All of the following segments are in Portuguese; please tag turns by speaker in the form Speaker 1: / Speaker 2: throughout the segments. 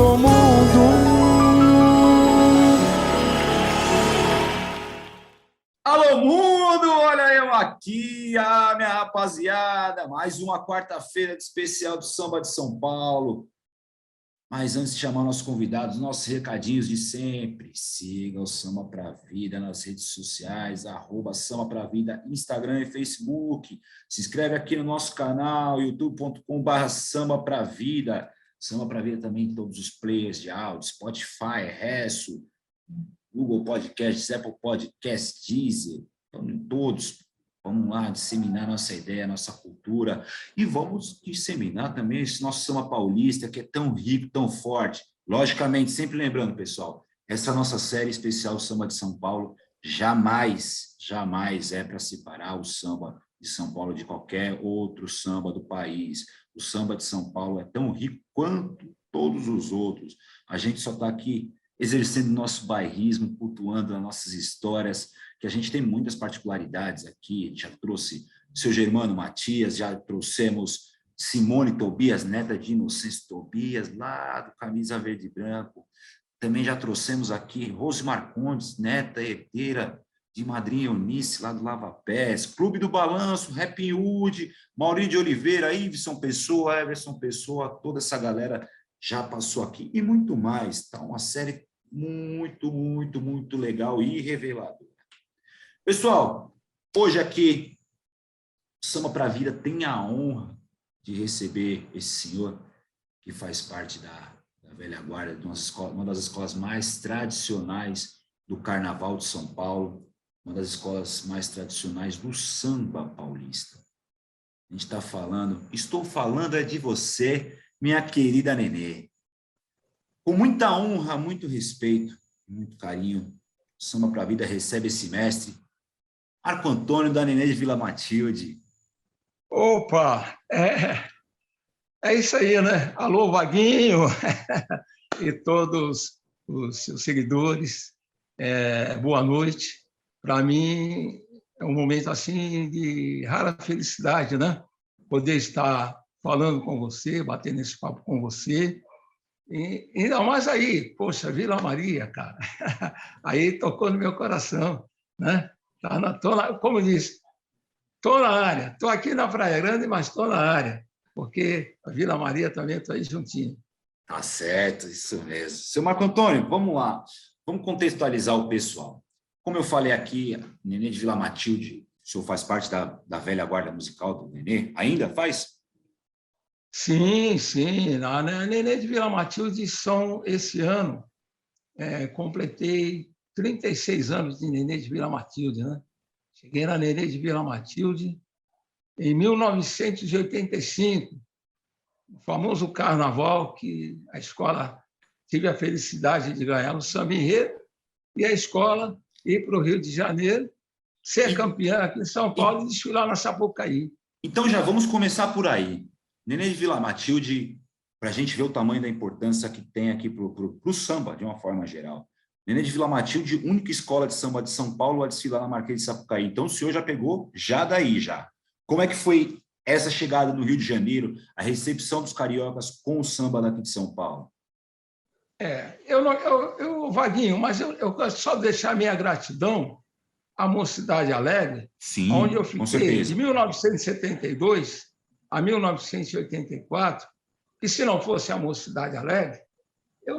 Speaker 1: Alô, mundo!
Speaker 2: Alô, mundo! Olha eu aqui, minha rapaziada. Mais uma quarta-feira de especial do Samba de São Paulo. Mas antes de chamar nossos convidados, nossos recadinhos de sempre. Siga o Samba Pra Vida nas redes sociais, @Samba Pra Vida, Instagram e Facebook. Se inscreve aqui no nosso canal, youtube.com/Samba Pra Vida. Samba Pra Vida também em todos os players de áudio, Spotify, Resso, Google Podcasts, Apple Podcasts, Deezer, estamos em todos. Vamos lá disseminar nossa ideia, nossa cultura e vamos disseminar também esse nosso samba paulista que é tão rico, tão forte. Logicamente, sempre lembrando, pessoal, essa nossa série especial Samba de São Paulo jamais é para separar o samba de São Paulo de qualquer outro samba do país. O samba de São Paulo é tão rico quanto todos os outros. A gente só está aqui exercendo nosso bairrismo, cultuando as nossas histórias, que a gente tem muitas particularidades aqui. A gente já trouxe seu Germano Matias, já trouxemos Simone Tobias, neta de Inocêncio Tobias, lá do Camisa Verde e Branco. Também já trouxemos aqui Rose Marcondes, neta herdeira de Madrinha Eunice, lá do Lava Pés, Clube do Balanço, Happy Hood, Maurício de Oliveira, Iveson Pessoa, Everson Pessoa, toda essa galera já passou aqui, e muito mais. Tá uma série muito legal e reveladora. Pessoal, hoje aqui, o Samba Pra Vida tem a honra de receber esse senhor que faz parte da velha guarda, de uma das escolas mais tradicionais do Carnaval de São Paulo, uma das escolas mais tradicionais do samba paulista. A gente está falando, estou falando é de você, minha querida Nenê. Com muita honra, muito respeito, muito carinho, o Samba Pra Vida recebe esse mestre, Marco Antônio da Nenê de Vila Matilde.
Speaker 3: Opa, é isso aí, né? Alô, Vaguinho e todos os seus seguidores, boa noite. Para mim é um momento assim de rara felicidade, né? Poder estar falando com você, batendo esse papo com você. E ainda mais aí, poxa, Vila Maria, cara. Aí tocou no meu coração, né? Como diz, estou na área, estou aqui na Praia Grande, mas estou na área, porque a Vila Maria também está aí juntinho.
Speaker 2: Tá certo, isso mesmo. Seu Marco Antônio, vamos lá, vamos contextualizar o pessoal. Como eu falei aqui, Nenê de Vila Matilde, o senhor faz parte da velha guarda musical do Nenê? Ainda faz?
Speaker 3: Sim. Na Nenê de Vila Matilde esse ano, completei 36 anos de Nenê de Vila Matilde, né? Cheguei na Nenê de Vila Matilde em 1985, o famoso carnaval que a escola tive a felicidade de ganhar no Samba Enredo e a escola ir para o Rio de Janeiro, ser campeã aqui em São Paulo e desfilar na Sapucaí.
Speaker 2: Então já vamos começar por aí. Nenê de Vila Matilde, para a gente ver o tamanho da importância que tem aqui para o samba, de uma forma geral. Nenê de Vila Matilde, única escola de samba de São Paulo a desfilar na Marquês de Sapucaí. Então o senhor já pegou já daí, já. Como é que foi essa chegada no Rio de Janeiro, a recepção dos cariocas com o samba daqui de São Paulo?
Speaker 3: Vaguinho, mas eu quero só deixar minha gratidão à Mocidade Alegre,
Speaker 2: Sim,
Speaker 3: onde eu
Speaker 2: com
Speaker 3: fiquei
Speaker 2: certeza.
Speaker 3: de 1972 a 1984, e se não fosse a Mocidade Alegre, eu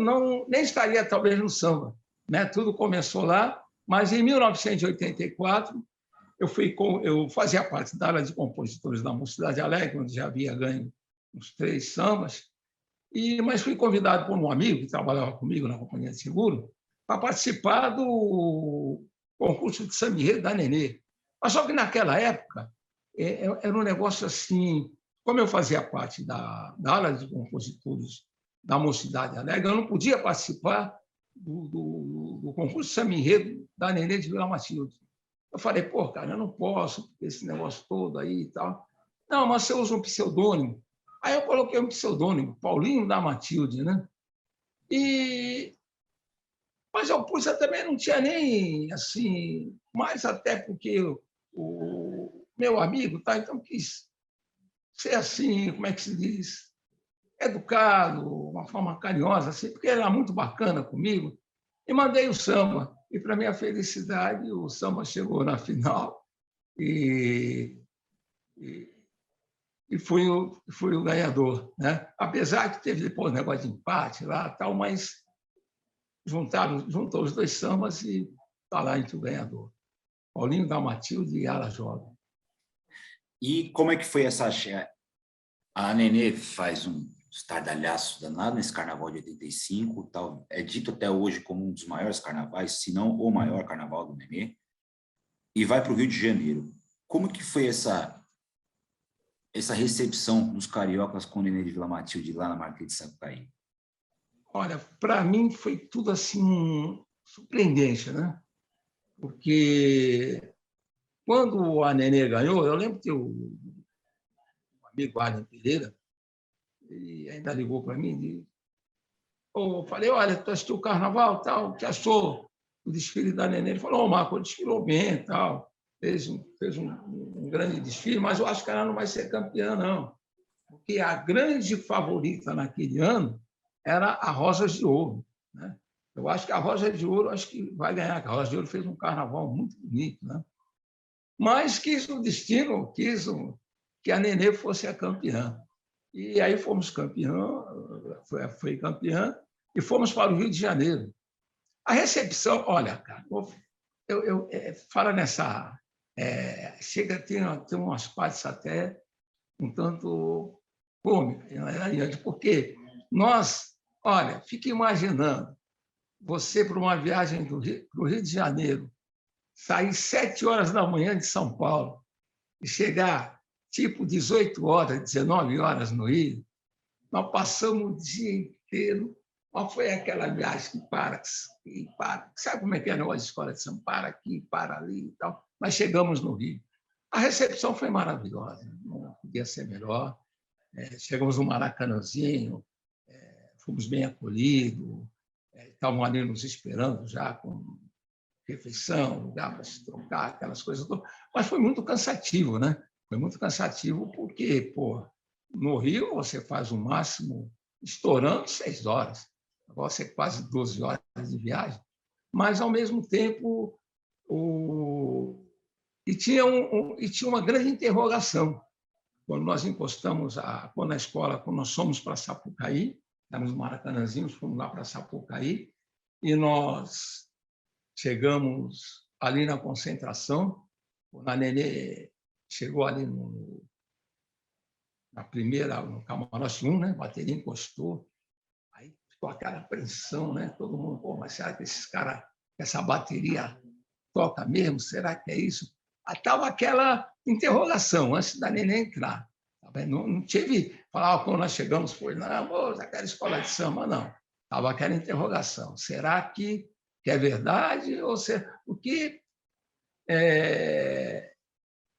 Speaker 3: nem estaria talvez no samba, né? Tudo começou lá, mas em 1984 eu fazia parte da área de compositores da Mocidade Alegre, onde já havia ganho uns 3 sambas, mas fui convidado por um amigo que trabalhava comigo na companhia de seguro para participar do concurso de samba enredo da Nenê. Mas só que naquela época era um negócio assim, como eu fazia parte da área de compositores da Mocidade Alegre, eu não podia participar do concurso de samba enredo da Nenê de Vila Matilde. Eu falei, pô, cara, eu não posso, porque esse negócio todo aí e tal. Não, mas você usa um pseudônimo. Aí eu coloquei um pseudônimo, Paulinho da Matilde, né? Mas eu também não tinha nem, assim, mais até porque o meu amigo, tá? Então quis ser assim, como é que se diz? educado, uma forma carinhosa, assim, porque ele era muito bacana comigo, e mandei o samba. E, para minha felicidade, o samba chegou na final e, e, e fui o ganhador, né? Apesar que teve depois um negócio de empate lá, tal, mas juntou os dois sambas e está lá entre o ganhador. Paulinho da Matilde e Ala Jovem.
Speaker 2: E como é que foi essa... A Nenê faz um estardalhaço danado nesse carnaval de 85, tal, é dito até hoje como um dos maiores carnavais, se não o maior carnaval do Nenê, e vai para o Rio de Janeiro. Como que foi essa recepção dos cariocas com o Nenê de Vila Matilde lá na Marquês de Sapucaí?
Speaker 3: Olha, para mim foi tudo assim surpreendente, né? Porque quando a Nenê ganhou, eu lembro que o amigo Arlen Pereira, ele ainda ligou para mim e eu falei, olha, tu assistiu o carnaval, tal, o que achou o desfile da Nenê? Ele falou, Marco, desfilou bem, tal, fez um grande desfile, mas eu acho que ela não vai ser campeã, não. Porque a grande favorita naquele ano era a Rosas de Ouro, né? Eu acho que a Rosa de Ouro acho que vai ganhar, a Rosa de Ouro fez um carnaval muito bonito, né? Mas quis o destino, que a Nenê fosse a campeã. E aí fomos campeã, foi campeã, e fomos para o Rio de Janeiro. A recepção, olha, cara, fala nessa... chega a ter umas partes até um tanto cômicas, porque nós, olha, fica imaginando você para uma viagem para o Rio de Janeiro, sair 7 horas da manhã de São Paulo e chegar tipo 18 horas, 19 horas no Rio. Nós passamos o dia inteiro. Mas foi aquela viagem que para. Sabe como é que é a nossa escola de samba? Para aqui, para ali e tal. Mas chegamos no Rio. A recepção foi maravilhosa, não podia ser melhor. Chegamos no Maracanãzinho, fomos bem acolhidos, estavam ali nos esperando já com refeição, lugar para se trocar, aquelas coisas todas. Mas foi muito cansativo, né? Foi muito cansativo porque, pô, no Rio você faz o máximo estourando 6 horas. Agora você quase 12 horas de viagem. Mas, ao mesmo tempo, tinha uma grande interrogação. Quando nós encostamos, quando a escola, quando nós fomos para Sapucaí, estávamos no Maracanãzinho, fomos lá para Sapucaí, e nós chegamos ali na concentração, a Nenê chegou ali na primeira, no camarote 1, né? A bateria encostou, aí ficou aquela apreensão, né? Todo mundo, pô, mas será que essa bateria toca mesmo? Será que é isso? Estava aquela interrogação antes da Nenê entrar. Não tive, falar quando nós chegamos, foi, não, aquela escola de samba, não. Estava aquela interrogação. Será que é verdade? Ou o que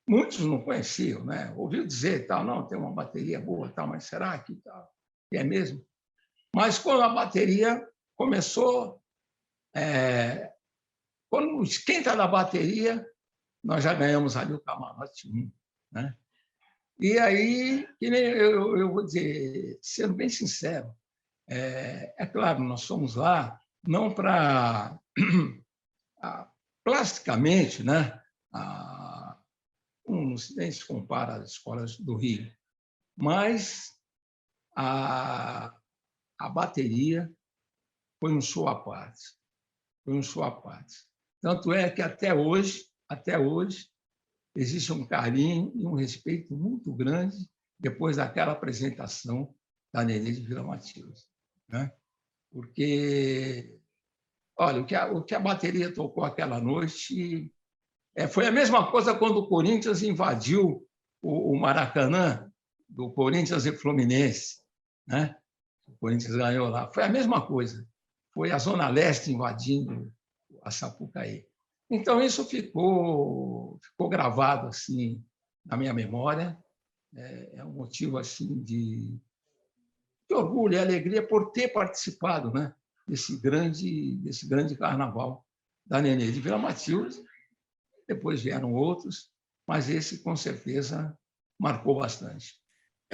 Speaker 3: muitos não conheciam, né? Ouviu dizer, tal, não, tem uma bateria boa, tal, mas será que é mesmo? Mas quando a bateria começou, quando esquenta da bateria, nós já ganhamos ali o camarote 1, né? E aí, que nem eu vou dizer, sendo bem sincero, claro, nós fomos lá não para plasticamente, né? Nem se compara às escolas do Rio, mas a bateria foi um show à parte. Foi um show à parte. Tanto é que até hoje, existe um carinho e um respeito muito grande depois daquela apresentação da Nenê de Vila Matilde, né? Porque, olha, o que a bateria tocou aquela noite foi a mesma coisa quando o Corinthians invadiu o Maracanã, do Corinthians e Fluminense, né? O Corinthians ganhou lá. Foi a mesma coisa. Foi a Zona Leste invadindo a Sapucaí. Então, isso ficou gravado assim, na minha memória. É um motivo assim, de orgulho e alegria por ter participado, né, desse grande carnaval da Nenê de Vila Matilde. Depois vieram outros, mas esse, com certeza, marcou bastante.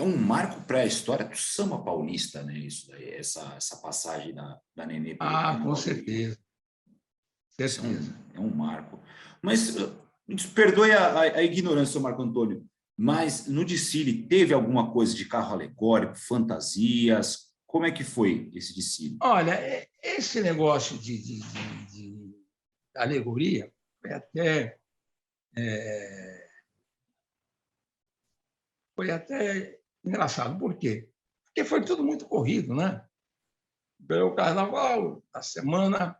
Speaker 2: É um marco para a história do samba paulista, né? Isso daí, essa passagem da Nenê pelo
Speaker 3: Com
Speaker 2: Carnaval do Rio.
Speaker 3: certeza,
Speaker 2: Isso
Speaker 3: certeza.
Speaker 2: é um marco. Mas perdoe a ignorância, seu Marco Antônio, mas no desfile teve alguma coisa de carro alegórico, fantasias? Como é que foi esse desfile?
Speaker 3: Olha, esse negócio de alegoria foi até engraçado. Por quê? Porque foi tudo muito corrido, né? Pelo carnaval, a semana,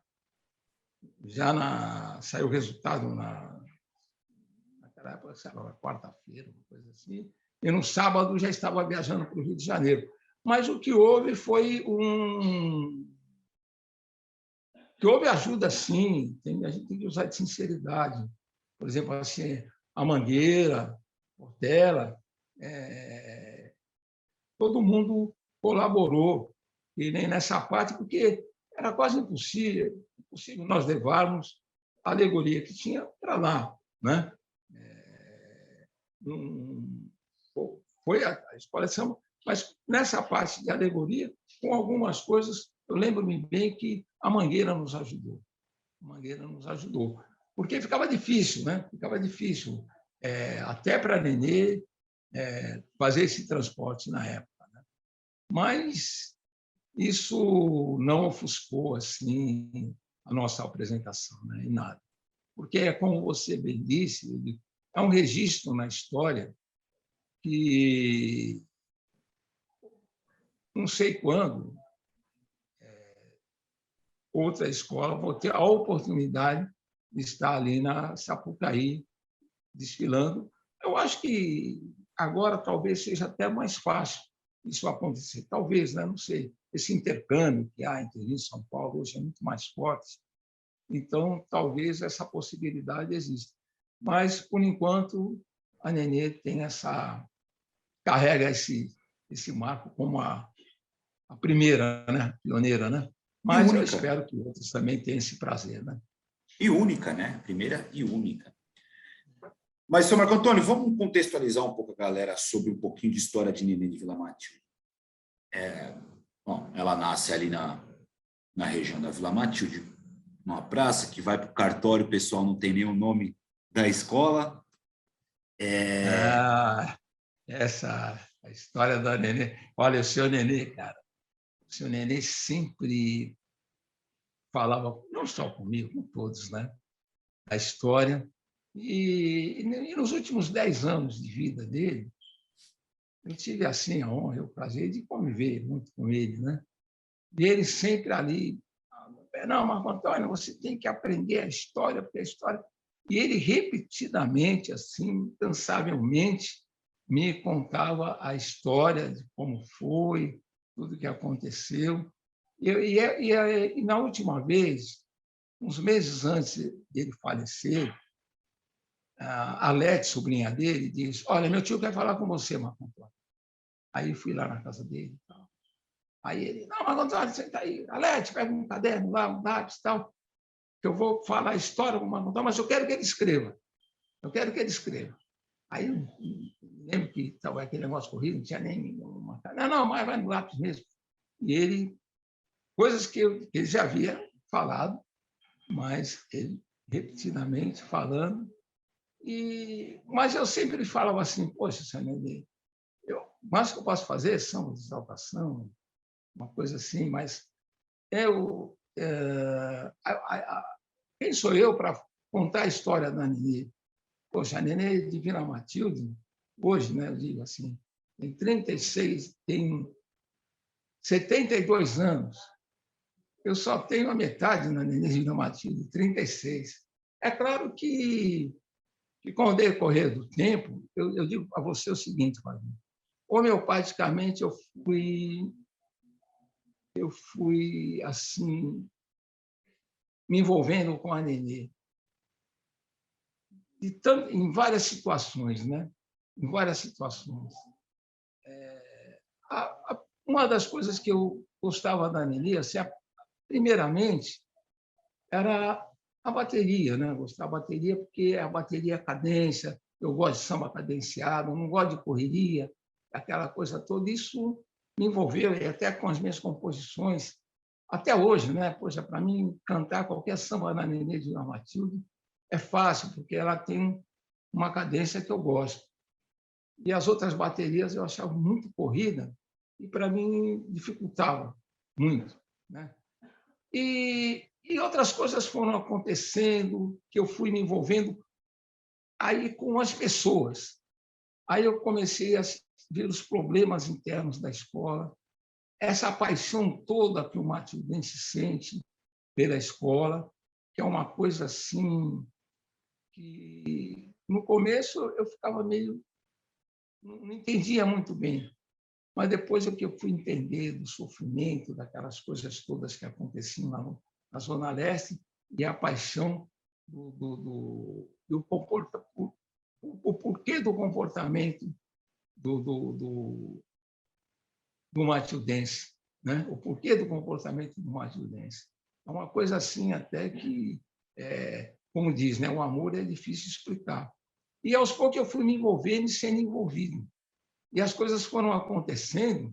Speaker 3: saiu o resultado naquela época, sei lá, quarta-feira, uma coisa assim, e no sábado já estava viajando para o Rio de Janeiro. Mas o que houve foi que houve ajuda, sim, a gente tem que usar de sinceridade. Por exemplo, assim, a Mangueira, Portela, todo mundo colaborou, e nem nessa parte, porque era quase impossível nós levarmos a alegoria que tinha para lá. Né? Foi a escola de samba, mas nessa parte de alegoria, com algumas coisas, eu lembro-me bem que a Mangueira nos ajudou. A Mangueira nos ajudou, porque ficava difícil, né? Ficava difícil, até para a Nenê fazer esse transporte na época. Né? Mas isso não ofuscou assim a nossa apresentação, né? Em nada. Porque é como você bem disse, é um registro na história que não sei quando outra escola vou ter a oportunidade de estar ali na Sapucaí desfilando. Eu acho que agora talvez seja até mais fácil isso acontecer. Talvez, né? Não sei. Esse intercâmbio que há entre Rio e São Paulo hoje é muito mais forte. Então, talvez essa possibilidade exista. Mas, por enquanto, a Nenê tem carrega esse marco como a primeira, né? Pioneira, né?
Speaker 2: E
Speaker 3: Mas eu
Speaker 2: única.
Speaker 3: espero que outros também tenham esse prazer, né?
Speaker 2: E única, né? Primeira e única. Mas, seu Marco Antônio, vamos contextualizar um pouco a galera sobre um pouquinho de história de Nenê de Vila Matilde. Bom, ela nasce ali na região da Vila Matilde, numa praça que vai para o cartório, o pessoal não tem nem o nome da escola.
Speaker 3: A história da Nenê. Olha, o seu Nenê, cara, o seu Nenê sempre falava, não só comigo, com todos, né? A história. E nos últimos 10 anos de vida dele, eu tive assim a honra e o prazer de conviver muito com ele, né? E ele sempre ali, não, Marco Antônio, você tem que aprender a história, porque a história... E ele repetidamente, assim, incansavelmente, me contava a história de como foi, tudo que aconteceu. E na última vez, uns meses antes dele falecer, a Lete, sobrinha dele, disse: olha, meu tio quer falar com você, Marco Antônio. Aí fui lá na casa dele. Aí ele: não, Marco Antônio, senta aí. Alete, pega um caderno lá, um lápis e tal, que eu vou falar a história com o Marco Antônio, mas eu quero que ele escreva. Eu quero que ele escreva. Aí eu lembro que estava aquele negócio corrido, não tinha nem uma... Não, mas vai no lápis mesmo. E ele, coisas que ele já havia falado, mas ele repetidamente falando. Mas eu sempre falava assim: poxa, senhor Nenê, o máximo que eu posso fazer são de exaltação, uma coisa assim, mas quem sou eu para contar a história da Nenê? Poxa, a Nenê de Vila Matilde, hoje, né, eu digo assim, tem 72 anos. Eu só tenho a metade na Nenê de Vila Matilde, 36. É claro que com o decorrer do tempo, eu digo para você o seguinte, Fabinho, homeopaticamente eu fui assim me envolvendo com a Nenê em várias situações, né? Em várias situações. Uma das coisas que eu gostava da Nenê, assim, primeiramente, era a bateria, né? Eu gostava da bateria porque a bateria é cadência, eu gosto de samba cadenciado, não gosto de correria. aquela coisa toda. Isso me envolveu, e até com as minhas composições, até hoje, né? Poxa, para mim, cantar qualquer samba na Nenê de Vila Matilde é fácil, porque ela tem uma cadência que eu gosto. E as outras baterias eu achava muito corrida e, para mim, dificultava muito, né? E outras coisas foram acontecendo, que eu fui me envolvendo aí com as pessoas. Aí eu comecei a ver os problemas internos da escola, essa paixão toda que o matildense sente pela escola, que é uma coisa assim que no começo eu ficava meio, não entendia muito bem, mas depois é que eu fui entender do sofrimento, daquelas coisas todas que aconteciam lá na Zona Leste, e a paixão do o porquê do comportamento do matildense, né? O porquê do comportamento do matildense. É uma coisa assim até que, como diz, né? O amor é difícil de explicar. E aos poucos eu fui me envolvendo e sendo envolvido. E as coisas foram acontecendo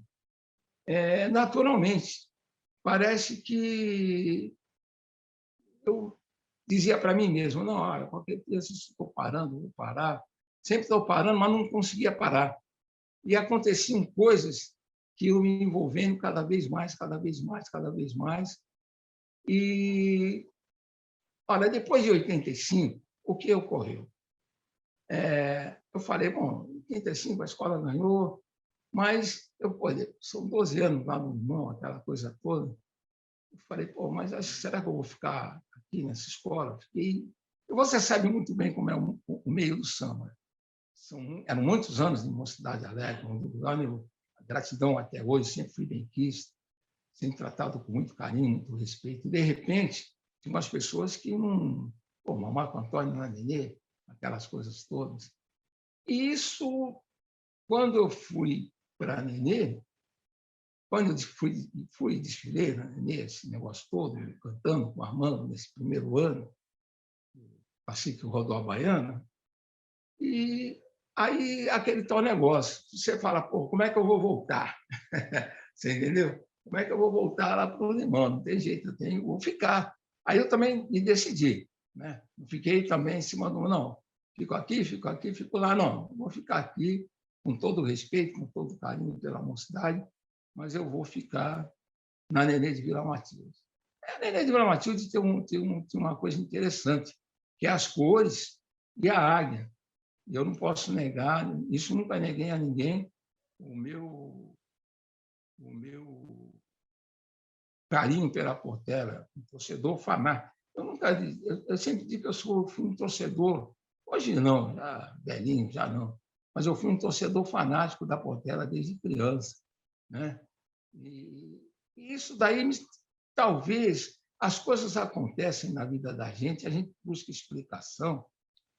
Speaker 3: naturalmente. Parece que eu dizia para mim mesmo, não, olha, qualquer dia estou parando, vou parar. Sempre estou parando, mas não conseguia parar. E aconteciam coisas que eu me envolvendo cada vez mais, cada vez mais, cada vez mais. E, olha, depois de 85, o que ocorreu? Eu falei, bom, em 85 a escola ganhou, mas são 12 anos lá no Limão, aquela coisa toda. Eu falei, pô, mas será que eu vou ficar aqui nessa escola? Fiquei... E você sabe muito bem como é o meio do samba. Eram muitos anos de Mocidade Alegre, a gratidão até hoje, sempre fui benquisto, sempre tratado com muito carinho, muito respeito. E, de repente, tinha umas pessoas que não... Pô, Marco Antônio na Nenê, aquelas coisas todas. E isso, quando eu fui para a Nenê, quando eu fui desfilei na Nenê, esse negócio todo, cantando com o Armando nesse primeiro ano, assim que rodou a Baiana, e aí aquele tal negócio, você fala, pô, como é que eu vou voltar? Você entendeu? Como é que eu vou voltar lá para o Limão? Não tem jeito, vou ficar. Aí eu também me decidi, né? Não fiquei também em cima do não. Fico aqui, fico lá, não. Vou ficar aqui com todo o respeito, com todo o carinho pela mocidade, mas eu vou ficar na Nenê de Vila Matilde. A Nenê de Vila Matilde tem uma coisa interessante, que é as cores e a águia. E eu não posso negar, isso nunca neguei a ninguém, o meu carinho pela Portela, um torcedor fanático. Eu sempre digo que fui um torcedor, hoje não, já velhinho, já não, mas eu fui um torcedor fanático da Portela desde criança, né? E isso daí, talvez, as coisas acontecem na vida da gente, a gente busca explicação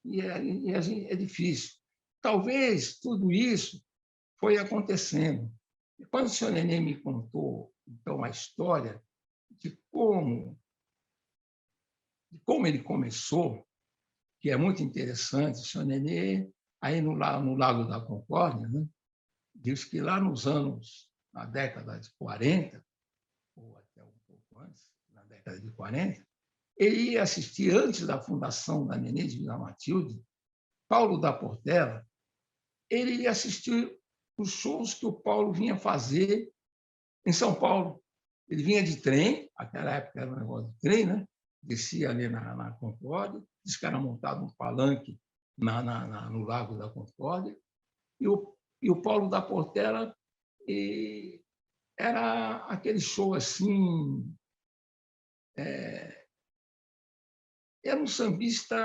Speaker 3: e é difícil. Talvez tudo isso foi acontecendo. E quando o senhor Nenê me contou, então, a história de como ele começou, que é muito interessante, o senhor Nenê, aí no Lago da Concórdia, né, diz que lá na década de 40, ou até um pouco antes, na década de 40, ele ia assistir, antes da fundação da Nenê de Vila Matilde, Paulo da Portela, ele ia assistir os shows que o Paulo vinha fazer em São Paulo. Ele vinha de trem, naquela época era um negócio de trem, né? Descia ali na Concórdia, diz que era montado um palanque no Lago da Concórdia, e o Paulo da Portela era aquele show assim, era um sambista,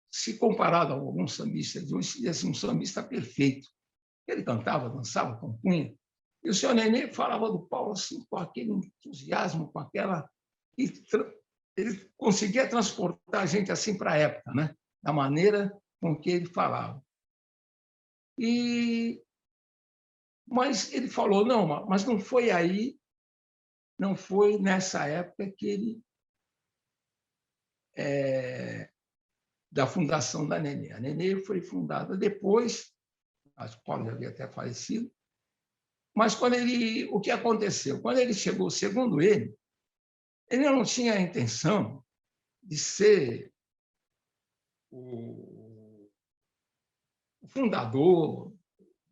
Speaker 3: se comparado a alguns sambistas de hoje, seria assim, um sambista perfeito. Ele cantava, dançava, compunha. E o senhor Nenê falava do Paulo assim, com aquele entusiasmo, com aquela... Ele conseguia transportar a gente assim para a época, né? Da maneira com que ele falava. Mas ele falou, não, mas não foi aí, não foi nessa época que ele... da fundação da Nenê. A Nenê foi fundada depois, acho que o Paulo já havia até falecido, mas o que aconteceu? Quando ele chegou, segundo ele não tinha a intenção de ser o fundador,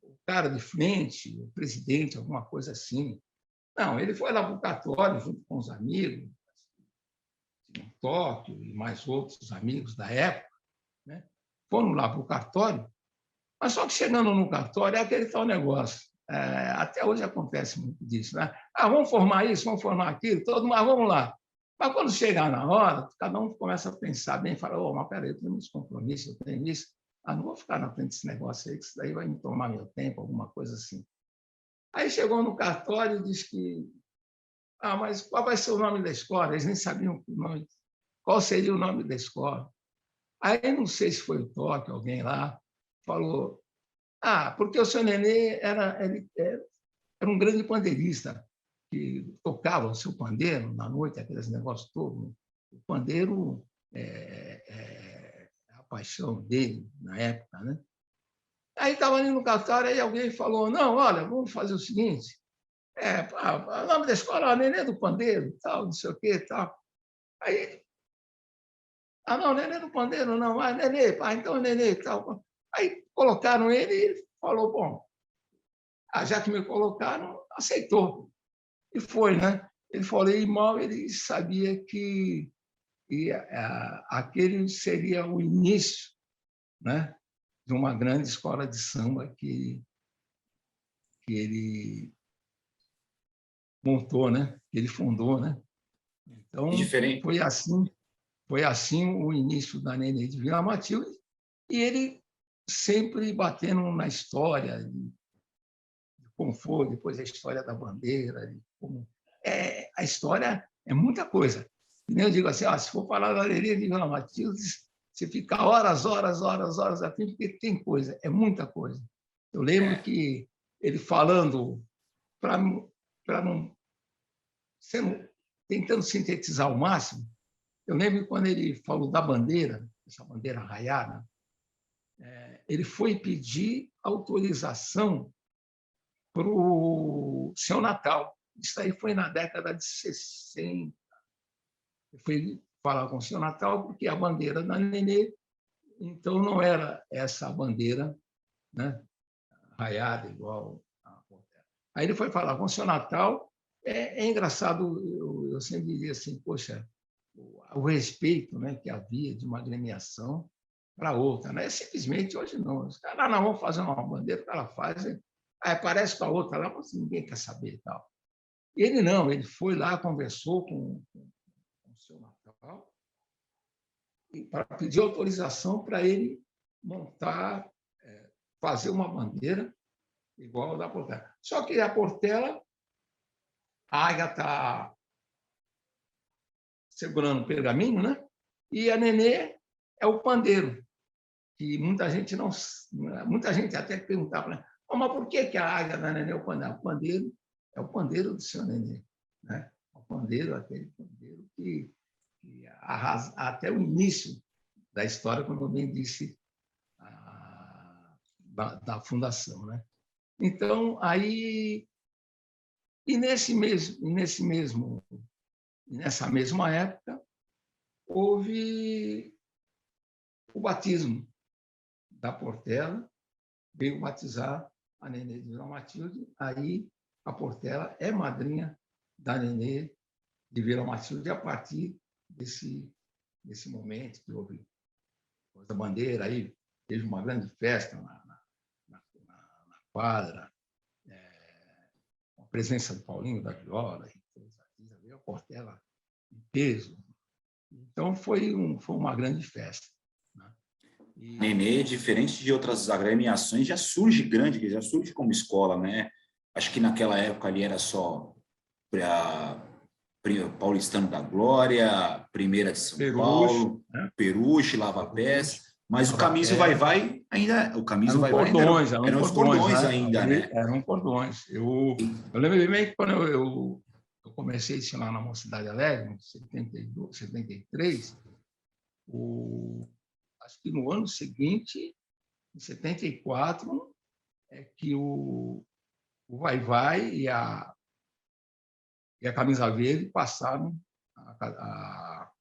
Speaker 3: o cara de frente, o presidente, alguma coisa assim. Não, ele foi lá para o cartório junto com os amigos, em Tóquio e mais outros amigos da época, né? Foram lá para o cartório, mas só que chegando no cartório é aquele tal negócio. Até hoje acontece muito disso, né? Vamos formar isso, vamos formar aquilo, mas vamos lá. Mas quando chegar na hora, cada um começa a pensar bem, fala, mas peraí, eu tenho esse compromisso, eu tenho isso, não vou ficar na frente desse negócio aí, que isso daí vai me tomar meu tempo, alguma coisa assim. Aí chegou no cartório e disse que, mas qual vai ser o nome da escola? Eles nem sabiam qual seria o nome da escola. Aí, não sei se foi o Toque, alguém lá, falou, porque o seu Nenê era um grande pandeirista, que tocava o seu pandeiro na noite, aqueles negócios todos. O pandeiro é a paixão dele na época, né? Aí estava ali no cartório, aí alguém falou, não, olha, vamos fazer o seguinte, o nome da escola é Nenê do Pandeiro, tal, não sei o quê, tal. Aí, não, Nenê do Pandeiro, não, Nenê, então Nenê, tal. Aí colocaram ele e ele falou, bom, já que me colocaram, aceitou. E foi, né? Ele falou, e mal ele sabia que aquele seria o início, né, de uma grande escola de samba que ele montou, né? Que ele fundou, né? Então,
Speaker 2: Diferente.
Speaker 3: foi assim o início da Nenê de Vila Matilde, e ele sempre batendo na história de como foi, depois a história da bandeira, de como a história é muita coisa. E eu digo assim, se for falar da Nenê de Vila Matilde, você fica horas aqui, porque tem coisa, é muita coisa. Eu lembro que ele falando, para não tentando sintetizar ao máximo, eu lembro quando ele falou da bandeira, essa bandeira raiada, ele foi pedir autorização para o seu Natal. Isso aí foi na década de 60. Ele foi falar com o seu Natal porque a bandeira da Nenê, então, não era essa bandeira, né, raiada igual a Portela. Aí ele foi falar com o seu Natal. É engraçado, eu sempre dizia assim, poxa, o respeito, né, que havia de uma agremiação para outra, né? Simplesmente hoje não. Os caras não vão fazer uma bandeira, o cara faz, aí aparece com a outra lá, mas ninguém quer saber e tal. Ele não, ele foi lá, conversou com o seu Natal para pedir autorização para ele montar, fazer uma bandeira igual a da Portela. Só que a Portela, a águia está segurando o pergaminho, né? E a Nenê é o pandeiro, que muita gente até perguntava, né? Mas por que a águia da Nenê é o pandeiro? O pandeiro é o pandeiro do seu Nenê, né? O pandeiro, aquele pandeiro que arrasa até o início da história, como eu bem disse, da fundação, né? Então, aí, nessa mesma época, houve o batismo da Portela, veio batizar a Nenê de Vila Matilde, aí a Portela é madrinha da Nenê de Vila Matilde a partir desse momento que houve a bandeira, aí teve uma grande festa na quadra, a presença do Paulinho da Viola, veio a Portela em peso. Então, foi uma grande festa. Né?
Speaker 2: Nenê, diferente de outras agremiações, já surge grande, já surge como escola, né? Acho que naquela época ali era só Paulistano da Glória, Primeira de São
Speaker 3: Peruche,
Speaker 2: Paulo,
Speaker 3: né?
Speaker 2: Peruche, Lava Pés, mas o Camisa Vai ainda, o Camisa
Speaker 3: eram
Speaker 2: Vai
Speaker 3: cordões,
Speaker 2: eram os cordões
Speaker 3: né?
Speaker 2: ainda, né?
Speaker 3: Eram cordões. Eu lembro bem que quando eu comecei a ensinar na Mocidade Alegre, em 72, 73, acho que no ano seguinte, em 74, é que o Vai-Vai e a Camisa Verde passaram a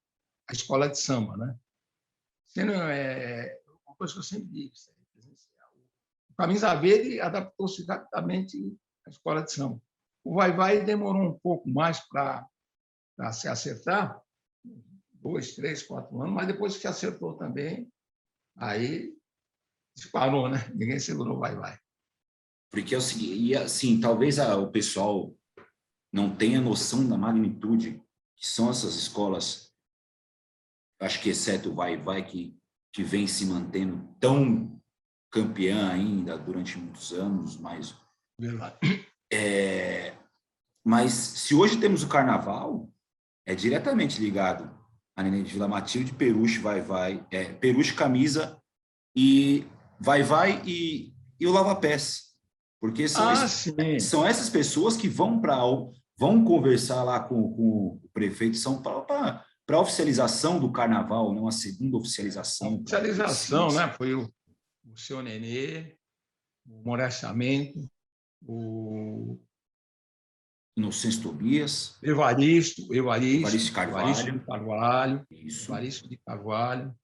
Speaker 3: escola de samba, né? Sendo uma coisa que eu sempre digo, o Camisa Verde adaptou-se rapidamente à escola de samba. O Vai-Vai demorou um pouco mais para se acertar, 2, 3, 4 anos, mas depois que acertou também, aí disparou, né? Ninguém segurou o Vai-Vai.
Speaker 2: Porque é o seguinte, e assim, talvez o pessoal não tenha noção da magnitude que são essas escolas, acho que exceto o Vai-Vai, que vem se mantendo tão campeã ainda durante muitos anos, mas se hoje temos o carnaval, é diretamente ligado a Neném de Vila Matilde, Peruche, Vai-Vai, Peruche, Camisa e Vai-Vai e o Lava Pés. Porque são essas pessoas que vão conversar lá com o prefeito de São Paulo para oficialização do carnaval, não a segunda oficialização.
Speaker 3: Oficialização, né? Foi o seu Nenê, o Morechamento, o
Speaker 2: Inocêncio Tobias,
Speaker 3: Evaristo
Speaker 2: de Carvalho,
Speaker 3: Evaristo de Carvalho,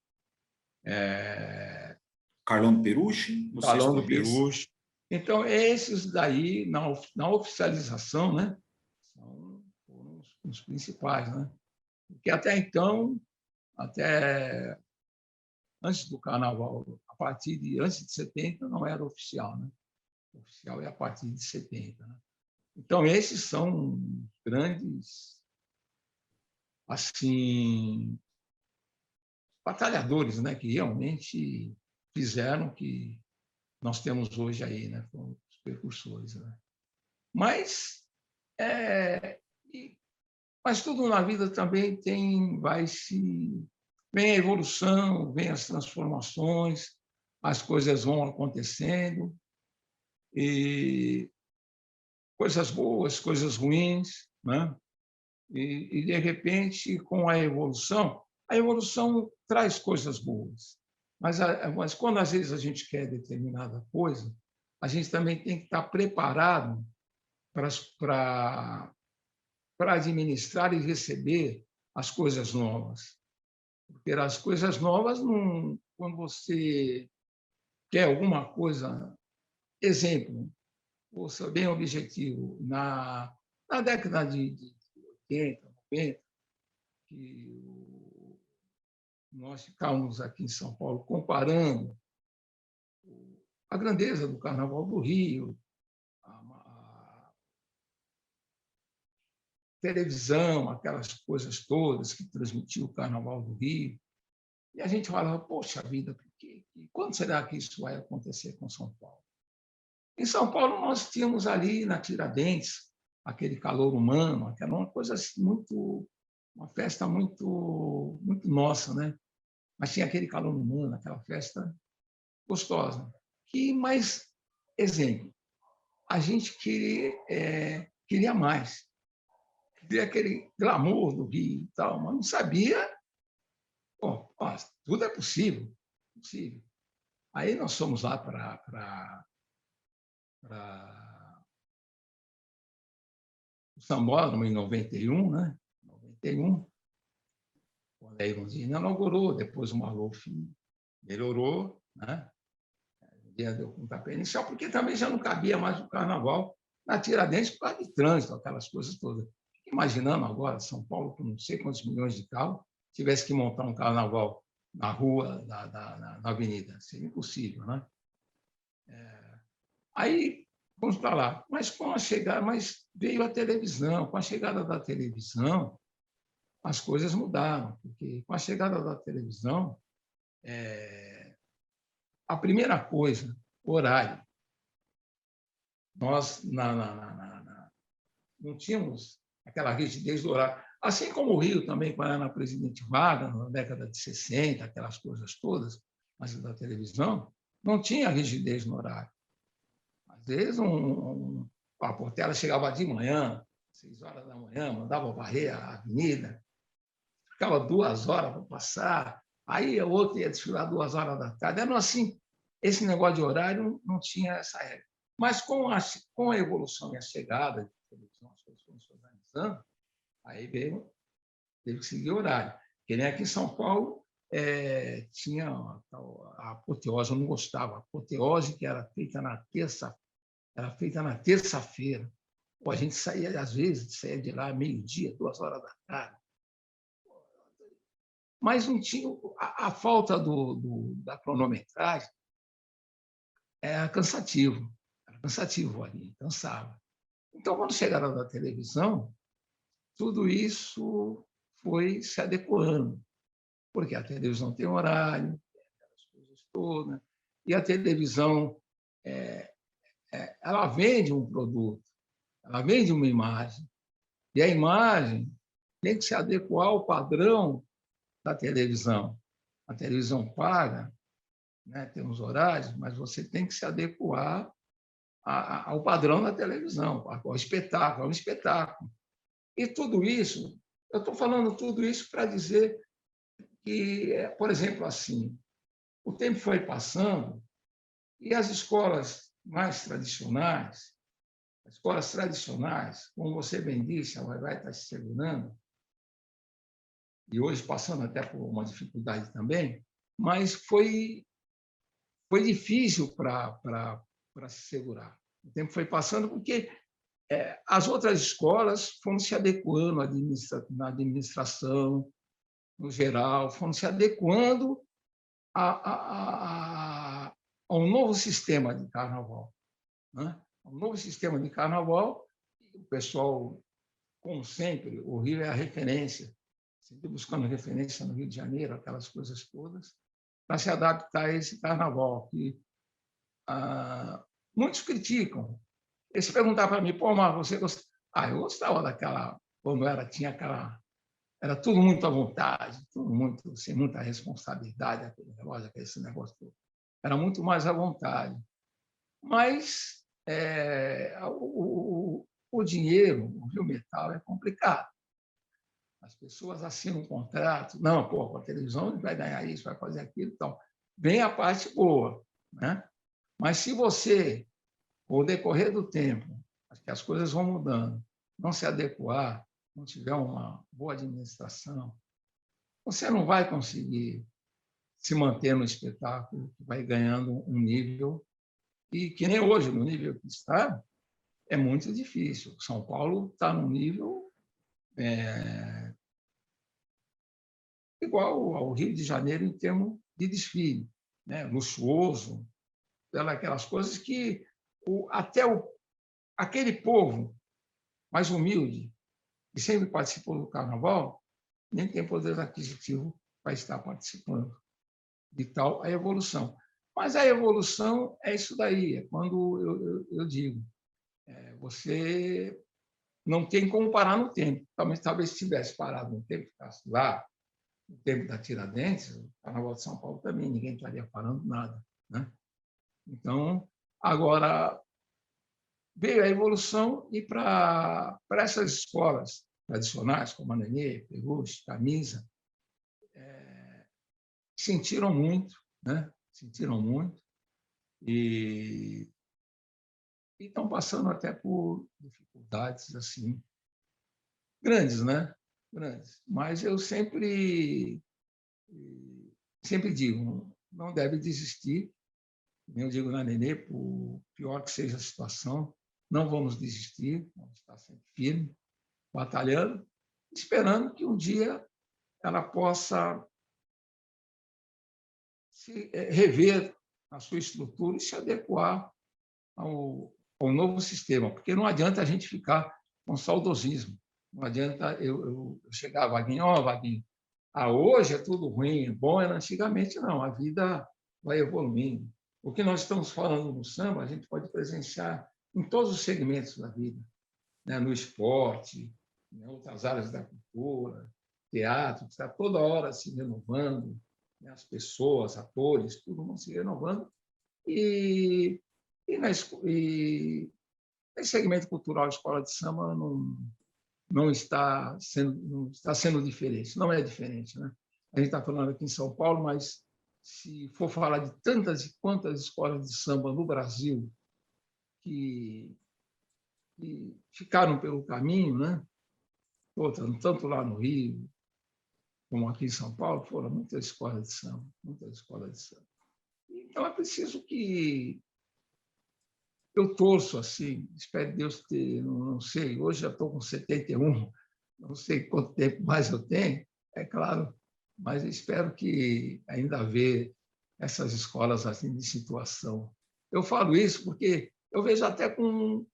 Speaker 2: Carlão Peruche,
Speaker 3: Carlão do Peruche. Então, esses daí, na oficialização, né, foram os principais, né? Porque até então, até antes do Carnaval, antes de 70, não era oficial, né? O oficial é a partir de 70, né? Então, esses são grandes, assim, batalhadores, né, que realmente fizeram o que nós temos hoje aí, né, com os precursores, né? Mas tudo na vida também vem a evolução, vem as transformações, as coisas vão acontecendo, e coisas boas, coisas ruins, né? E de repente, com a evolução traz coisas boas. Mas quando às vezes a gente quer determinada coisa, a gente também tem que estar preparado para administrar e receber as coisas novas. Porque as coisas novas, quando você quer alguma coisa, exemplo, vou ser bem objetivo, na década de 80, 90, que nós ficávamos aqui em São Paulo comparando a grandeza do Carnaval do Rio, a televisão, aquelas coisas todas que transmitiam o Carnaval do Rio, e a gente falava, poxa vida, quando será que isso vai acontecer com São Paulo? Em São Paulo, nós tínhamos ali na Tiradentes aquele calor humano, aquela uma coisa assim, uma festa muito, muito nossa, né? Mas tinha aquele calor humano, aquela festa gostosa. Mas, exemplo, a gente queria mais, queria aquele glamour do Rio e tal, mas não sabia. Bom, tudo é possível. Aí nós fomos lá para o Sambódromo em 91, né? 91, quando a Irondina inaugurou, depois o Maluf melhorou, né? Deu pontapé inicial, porque também já não cabia mais o carnaval na Tiradentes por causa de trânsito, aquelas coisas todas. Imaginando agora, São Paulo, com não sei quantos milhões de carros, tivesse que montar um carnaval na rua, na avenida. Seria impossível, né? Aí, vamos para lá. Mas veio a televisão. Com a chegada da televisão, as coisas mudaram, porque com a chegada da televisão, a primeira coisa, horário. Nós não tínhamos aquela rigidez do horário. Assim como o Rio também, quando era na Presidente Vargas, na década de 60, aquelas coisas todas, mas da televisão, não tinha rigidez no horário. Às vezes, a Portela chegava de manhã, 6 horas da manhã, mandava varrer a avenida, ficava 2 horas para passar, aí o outro ia desfilar 2 horas da tarde. Era assim, esse negócio de horário não tinha essa regra. Mas com a evolução e a chegada da televisão, as coisas foram se organizando, aí teve que seguir o horário. Porque nem aqui em São Paulo tinha a apoteose, eu não gostava. A apoteose que era feita na terça-feira. A gente saía, às vezes, saía de lá meio-dia, 2 horas da tarde. Mas não tinha a falta da cronometragem era cansativo. Era cansativo ali, cansava. Então, quando chegaram da televisão, tudo isso foi se adequando, porque a televisão tem horário, aquelas coisas todas, e a televisão ela vende um produto, ela vende uma imagem, e a imagem tem que se adequar ao padrão da televisão. A televisão paga, né, tem uns horários, mas você tem que se adequar ao padrão da televisão, ao espetáculo, ao espetáculo. E tudo isso, eu estou falando tudo isso para dizer que, por exemplo, assim, o tempo foi passando e as escolas mais tradicionais, como você bem disse, a Vai-Vai está se segurando, e hoje passando até por uma dificuldade também, mas foi difícil para se segurar. O tempo foi passando porque as outras escolas foram se adequando na administração, no geral, foram se adequando a um novo sistema de carnaval. Né? Um novo sistema de carnaval, o pessoal, como sempre, o Rio é a referência, sempre buscando referência no Rio de Janeiro, aquelas coisas todas, para se adaptar a esse carnaval, que muitos criticam. Eles perguntaram para mim, pô, mas você gostava? Eu gostava daquela, como tinha aquela, era tudo muito à vontade, tudo muito, sem muita responsabilidade, esse negócio todo. Era muito mais à vontade. Mas o dinheiro, o Rio Metal é complicado. As pessoas assinam um contrato, não, pô, a televisão vai ganhar isso, vai fazer aquilo, então vem a parte boa, né? Mas se você, com o decorrer do tempo, que as coisas vão mudando, não se adequar, não tiver uma boa administração, você não vai conseguir se manter no espetáculo, que vai ganhando um nível, e que nem hoje, no nível que está, é muito difícil. São Paulo está num nível igual ao Rio de Janeiro em termos de desfile, né? Luxuoso, aquelas coisas que aquele povo mais humilde, que sempre participou do carnaval, nem tem poder aquisitivo para estar participando. De tal a evolução. Mas a evolução é isso daí, é quando eu digo, você não tem como parar no tempo. Talvez se tivesse parado no tempo, ficasse lá, no tempo da Tiradentes, o Carnaval de São Paulo também, ninguém estaria parando nada. Né? Então, agora, veio a evolução e para essas escolas tradicionais, como a Nenê, Peruche, Camisa, sentiram muito, né? Sentiram muito e estão passando até por dificuldades assim grandes, né? Grandes. Mas eu sempre digo, não deve desistir. Eu digo na Nenê, por pior que seja a situação, não vamos desistir, vamos estar sempre firmes, batalhando, esperando que um dia ela possa se rever a sua estrutura e se adequar ao novo sistema, porque não adianta a gente ficar com saudosismo. Não adianta eu chegar, Vaguinho, Vaguinho, hoje é tudo ruim, bom era antigamente, não, a vida vai evoluindo. O que nós estamos falando no samba, a gente pode presenciar em todos os segmentos da vida, né? No esporte, em outras áreas da cultura, teatro, que está toda hora se renovando, né? As pessoas, atores, tudo vão se renovando. E nesse segmento cultural, a escola de samba não está sendo diferente, não é diferente. Né? A gente está falando aqui em São Paulo, mas se for falar de tantas e quantas escolas de samba no Brasil que ficaram pelo caminho, né? Outras, tanto lá no Rio como aqui em São Paulo, foram muitas escolas de samba, muitas escolas de samba. Então, é preciso que eu torço assim, espero Deus ter, não sei, hoje já estou com 71, não sei quanto tempo mais eu tenho, é claro, mas espero que ainda haver essas escolas assim de situação. Eu falo isso porque eu vejo até com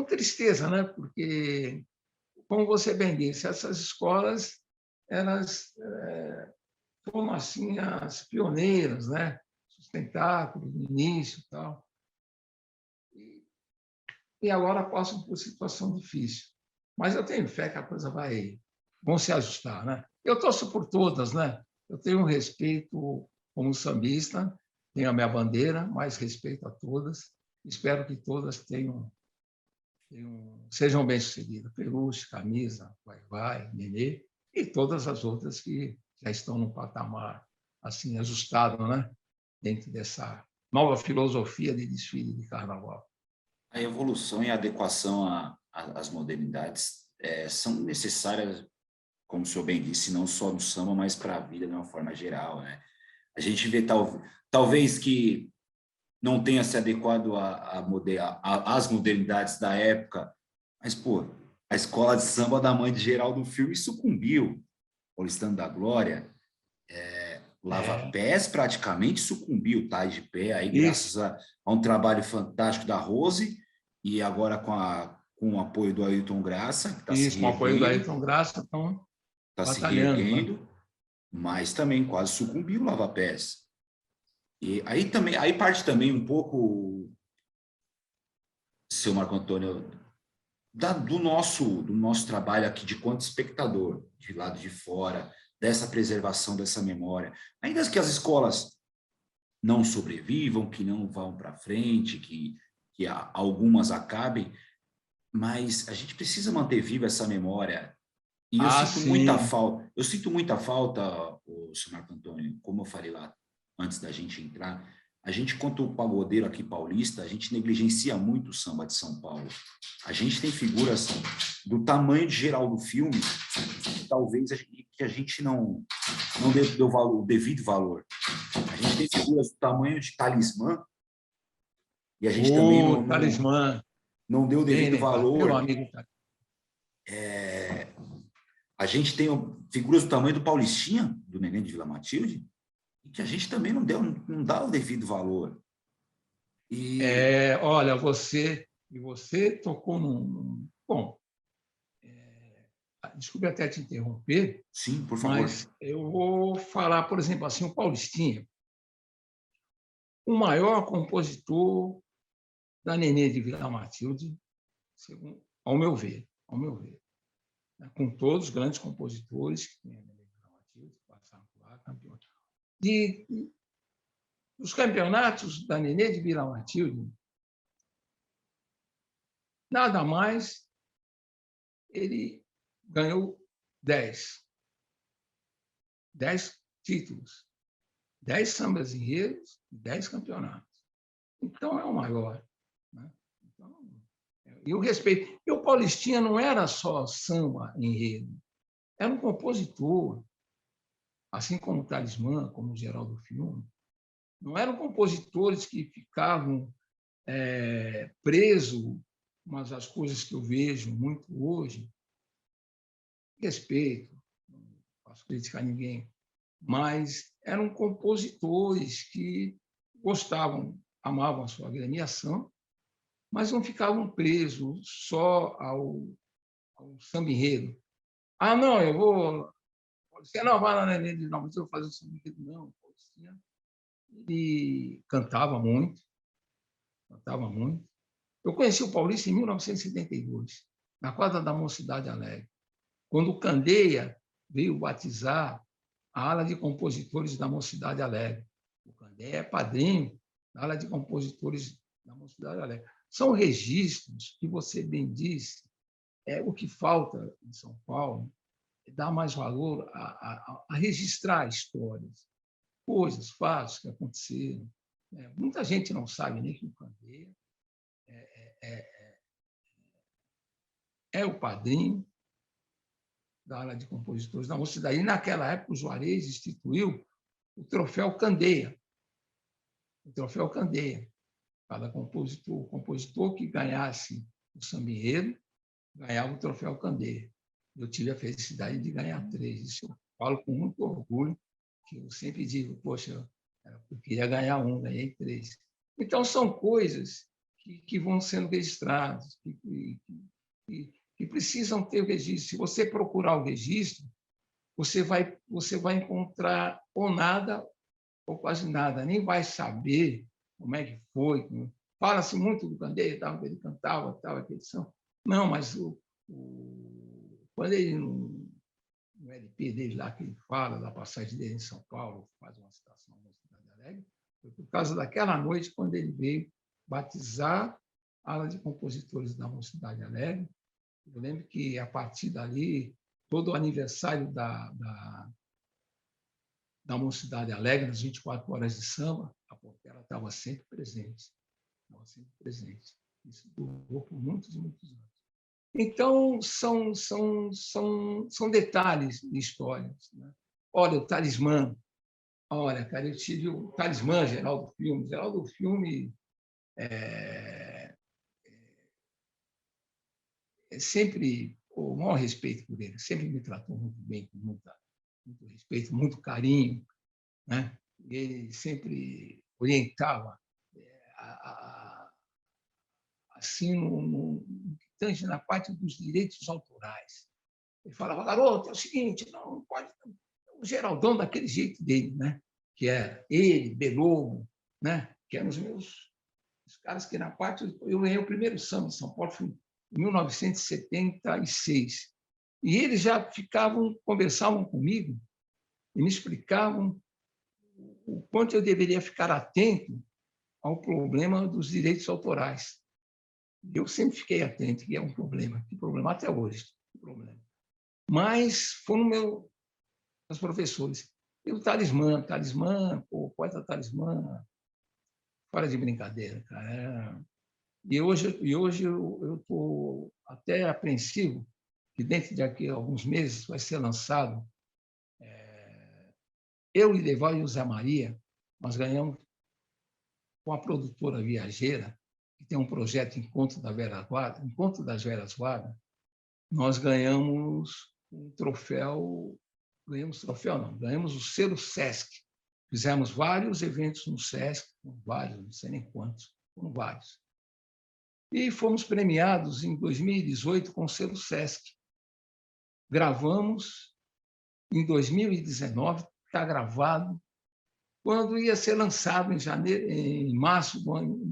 Speaker 3: tristeza, né? Porque, como você bem disse, essas escolas, elas foram assim as pioneiras, né? Sustentáculos no início e tal. E agora passam por situação difícil. Mas eu tenho fé que a coisa vão se ajustar, né? Eu torço por todas, né? Eu tenho um respeito como sambista, tenho a minha bandeira, mas respeito a todas. Espero que todas sejam bem-sucedidas. Peluche, Camisa, Vai-Vai, Nenê e todas as outras que já estão num patamar assim ajustado, né? Dentro dessa nova filosofia de desfile de carnaval.
Speaker 2: A evolução e a adequação às modernidades são necessárias, como o senhor bem disse, não só no samba, mas para a vida de uma forma geral, né? A gente vê talvez que não tenha se adequado às modernidades da época, mas, pô, a escola de samba da mãe de Geraldo Filme sucumbiu. Paulistano da Glória, Lava Pés praticamente sucumbiu, tá de pé aí, graças a um trabalho fantástico da Rose, e agora com o apoio do Ailton Graça, que está se
Speaker 3: Com o apoio do
Speaker 2: reerguendo.
Speaker 3: Ailton Graça, estão
Speaker 2: Está se
Speaker 3: batalhando, né?
Speaker 2: reerguendo, mas também quase sucumbiu o Lava Pés. E aí parte também um pouco, seu Marco Antônio, do nosso trabalho aqui de quanto espectador, de lado de fora, dessa preservação dessa memória. Ainda que as escolas não sobrevivam, que não vão para frente, que algumas acabem, mas a gente precisa manter viva essa memória. E eu sinto muita falta, o senhor Marco Antônio, como eu falei lá antes da gente entrar, a gente, quanto pagodeiro aqui paulista, a gente negligencia muito o samba de São Paulo. A gente tem figuras do tamanho de Geraldo Filme, que talvez que a gente não deu o devido valor. A gente tem figuras do tamanho de Talismã, e a gente também não deu o devido valor.
Speaker 3: Meu amigo.
Speaker 2: A gente tem figuras do tamanho do Paulistinha, do Neném de Vila Matilde, e que a gente também não dá o devido valor.
Speaker 3: Olha, você tocou num... Bom, desculpe até te interromper.
Speaker 2: Sim, por favor.
Speaker 3: Mas eu vou falar, por exemplo, assim, o Paulistinha, o maior compositor da Nenê de Vila Matilde, ao meu ver, com todos os grandes compositores que tem a Nenê de Vila Matilde, passaram por lá, campeões. Os campeonatos da Nenê de Vila Matilde, nada mais, ele ganhou 10 títulos, 10 sambas enredos e 10 campeonatos. Então, é o maior. Né? Então, e o respeito. E o Paulistinha não era só samba enredo, era um compositor, assim como o Talismã, como o Geraldo Filme. Não eram compositores que ficavam presos, mas as coisas que eu vejo muito hoje, respeito, não posso criticar ninguém, mas eram compositores que gostavam, amavam a sua agremiação, mas não ficavam presos só ao samba-enredo. Ah, não, eu vou... Você não vai lá na Nenê, não, mas eu vou fazer o samba-enredo. Não, ele cantava muito. Eu conheci o Paulista em 1972, na quadra da Mocidade Alegre, quando o Candeia veio batizar a ala de compositores da Mocidade Alegre. O Candeia é padrinho da ala de compositores da Mocidade Alegre. São registros que você bem disse, o que falta em São Paulo é dar mais valor a registrar histórias, coisas, fatos que aconteceram. Muita gente não sabe nem que o Candeia é o padrinho da ala de compositores da Mocidade. E, naquela época, o Juarez instituiu o Troféu Candeia. O Troféu Candeia. Cada compositor que ganhasse o samba enredo ganhava o Troféu Candeia. Eu tive a felicidade de ganhar 3. Isso eu falo com muito orgulho, que eu sempre digo, poxa, eu queria ganhar 1, ganhei 3. Então, são coisas que vão sendo registradas, que precisam ter o registro. Se você procurar o registro, você vai encontrar ou nada ou quase nada, nem vai saber como é que foi. Fala-se muito do Candeia, ele cantava, aquele som. Não, mas quando ele, no LP dele lá, que ele fala da passagem dele em São Paulo, faz uma citação na Cidade Alegre, foi por causa daquela noite, quando ele veio batizar a ala de compositores da Mocidade Alegre. Eu lembro que, a partir dali, todo o aniversário da Mocidade Alegre, nas 24 horas de samba, a Portela estava sempre presente. Estava sempre presente. Isso durou por muitos e muitos anos. Então, são detalhes de histórias. Né? Olha, o Talismã. Olha, cara, eu tive o Talismã, Geraldo Filme. Geraldo Filme sempre, o maior respeito por ele, sempre me tratou muito bem, com muito respeito, muito carinho. Né? Ele sempre orientava assim, no que tange na parte dos direitos autorais. Ele falava, garoto, é o seguinte, não pode... O Geraldão, daquele jeito dele, né? Que é ele, Belomo, né? Que eram os caras que, na parte... Eu ganhei o primeiro samba em São Paulo, foi em 1976. E eles já conversavam comigo e me explicavam o quanto eu deveria ficar atento ao problema dos direitos autorais. Eu sempre fiquei atento, que é um problema. Que problema até hoje. Que problema. Mas foram meus professores. E o Talismã, o poeta Talismã, fora de brincadeira, cara. E hoje eu estou até apreensivo que dentro de aqui alguns meses vai ser lançado. Eu, Ileval e o Zé Maria, nós ganhamos com a produtora Viajeira, que tem um projeto Encontro das Velhas Guardas, nós ganhamos ganhamos o selo Sesc. Fizemos vários eventos no Sesc, vários, não sei nem quantos, foram vários. E fomos premiados em 2018 com o selo Sesc. Gravamos em 2019, está gravado, quando ia ser lançado em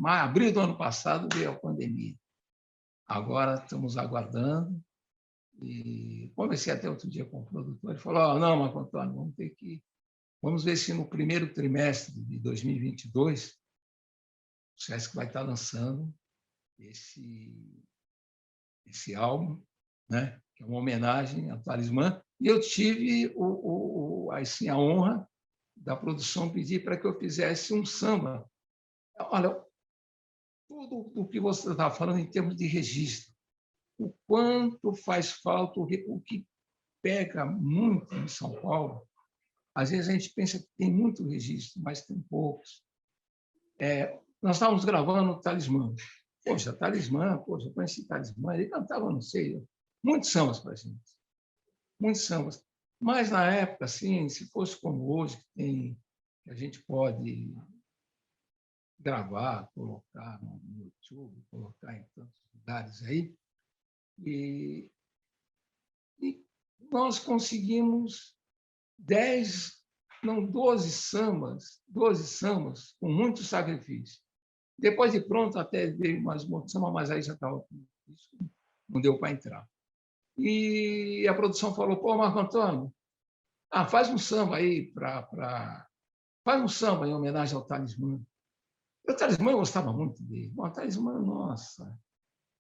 Speaker 3: abril do ano passado, veio a pandemia. Agora estamos aguardando. E conversei até outro dia com o produtor, ele falou, não, Marco Antônio, vamos ver se no primeiro trimestre de 2022 o Sesc vai estar lançando esse álbum, né, que é uma homenagem ao Talismã, e eu tive assim, a honra da produção pedir para que eu fizesse um samba. Olha, tudo o que você está falando em termos de registro, o quanto faz falta, o que pega muito em São Paulo. Às vezes a gente pensa que tem muito registro, mas tem poucos. Nós estávamos gravando o Talismã. Poxa, eu conheci Talismã, ele cantava, não sei, muitos sambas para a gente. Muitos sambas. Mas, na época, assim, se fosse como hoje, que a gente pode gravar, colocar no YouTube, colocar em tantos lugares aí, e nós conseguimos 12 sambas com muito sacrifício. Depois de pronto, até veio mais um outro samba, mas aí já estava... Não deu para entrar. E a produção falou, pô, Marco Antônio, faz um samba aí faz um samba em homenagem ao Talismã. O Talismã eu gostava muito dele. O Talismã, nossa,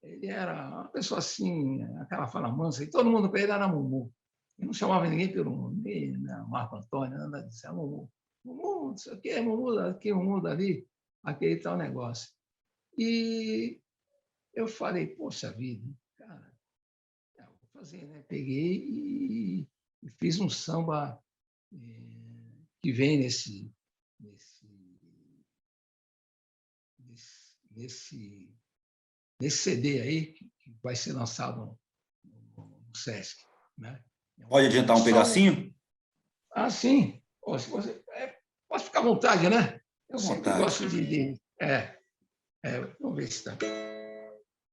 Speaker 3: ele era uma pessoa assim, aquela fala mansa, e todo mundo para ele era Mumu. Ele não chamava ninguém pelo nome, Marco Antônio, nada disso, Mumu. Mumu, não sei o quê, Mumu daqui, Mumu dali, aquele tal negócio. E eu falei, poxa vida, cara, vou fazer, né? Peguei e fiz um samba que vem nesse CD aí, que vai ser lançado no Sesc. Né?
Speaker 2: Pode adiantar um pedacinho?
Speaker 3: Ah, sim. Se você, posso ficar à vontade, né? Eu sempre
Speaker 2: Vontade.
Speaker 3: gosto vamos ver se está.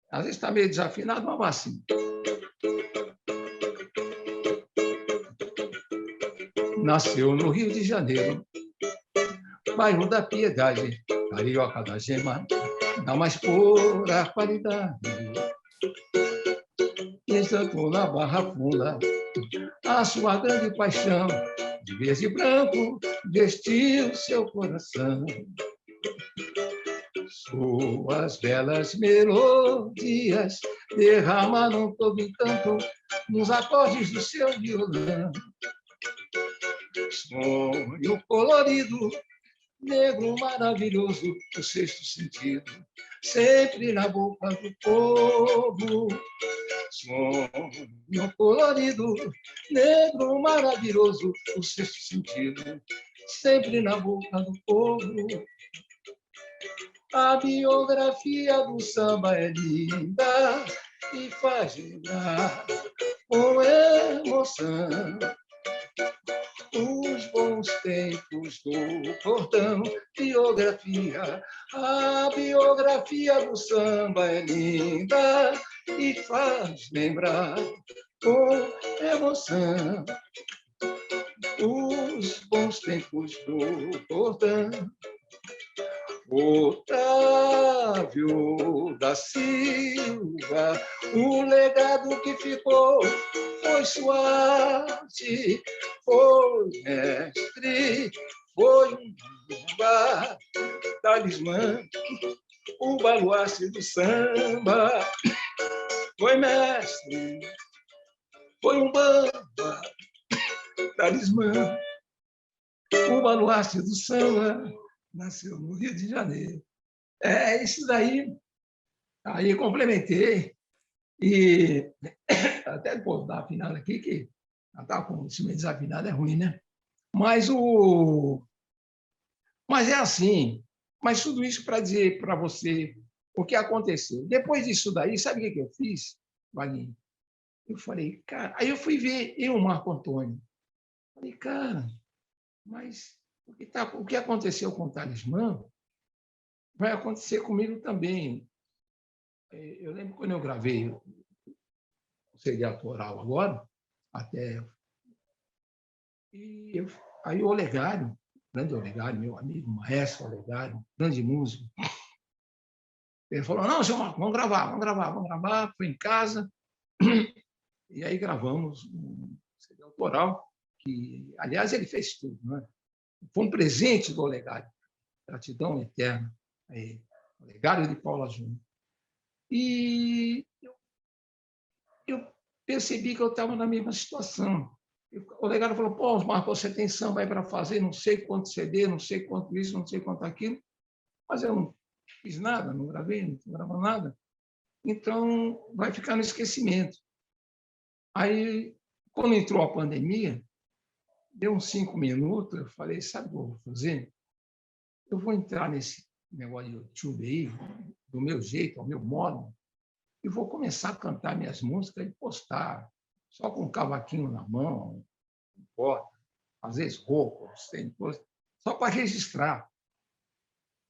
Speaker 3: Às vezes está meio desafinado, mas vai assim. Nasceu no Rio de Janeiro, bairro da Piedade, carioca da gema, da mais pura qualidade. Entanto, na Barra Funda, a sua grande paixão, de verde e branco, vestiu seu coração. Suas belas melodias derramaram todo encanto nos acordes do seu violão. Sonho colorido, negro maravilhoso, o sexto sentido, sempre na boca do povo. Sonho colorido, negro maravilhoso, o sexto sentido, sempre na boca do povo. A biografia do samba é linda e faz lembrar com emoção os bons tempos do cordão. Biografia, a biografia do samba é linda e faz lembrar com emoção os bons tempos do cordão. Otávio da Silva, o legado que ficou foi sua arte, foi mestre, foi um talismã, o baluarte do samba, foi mestre, foi um bamba, talismã, o baluarte do samba. Nasceu no Rio de Janeiro. Isso daí, aí eu complementei, e até depois da afinada aqui, que está com esse meio desafinado, é ruim, né? Mas é assim. Mas tudo isso para dizer para você o que aconteceu. Depois disso daí, sabe o que eu fiz, Vaguinho? Eu falei, cara, aí eu fui ver o Marco Antônio. Falei, cara, mas o que aconteceu com o Talismã vai acontecer comigo também. Eu lembro quando eu gravei o CD autoral agora, aí o Olegário, grande Olegário, meu amigo, maestro Olegário, grande músico, ele falou, não, senhor Marco, vamos gravar. Foi em casa, e aí gravamos um CD autoral, que, aliás, ele fez tudo, né? Foi um presente do Olegário. Gratidão eterna a ele. Olegário de Paula Júnior. E eu percebi que eu estava na mesma situação. O Olegário falou, pô, Marcos, você tem samba aí para fazer, não sei quanto CD, não sei quanto isso, não sei quanto aquilo, mas eu não fiz nada, não gravei, não gravava nada. Então, vai ficar no esquecimento. Aí, quando entrou a pandemia, deu uns 5 minutos, eu falei, sabe o que eu vou fazer? Eu vou entrar nesse negócio de YouTube aí, do meu jeito, ao meu modo, e vou começar a cantar minhas músicas e postar, só com um cavaquinho na mão, não importa, às vezes rouco, só para registrar.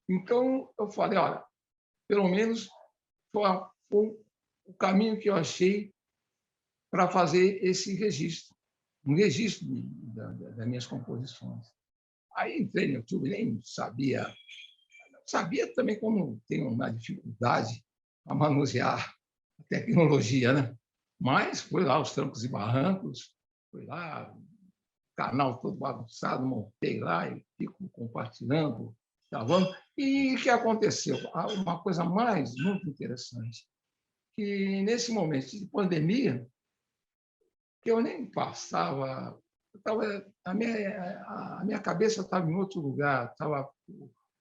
Speaker 3: Então, eu falei, olha, pelo menos foi o caminho que eu achei para fazer esse registro, um registro das minhas composições. Aí entrei no YouTube, nem sabia também como tem uma dificuldade para manusear a tecnologia, né? Mas foi lá os trancos e barrancos, foi lá, canal todo bagunçado, montei lá e fico compartilhando, gravando. E o que aconteceu? Uma coisa muito interessante, que nesse momento de pandemia, que eu nem passava, a minha cabeça estava em outro lugar,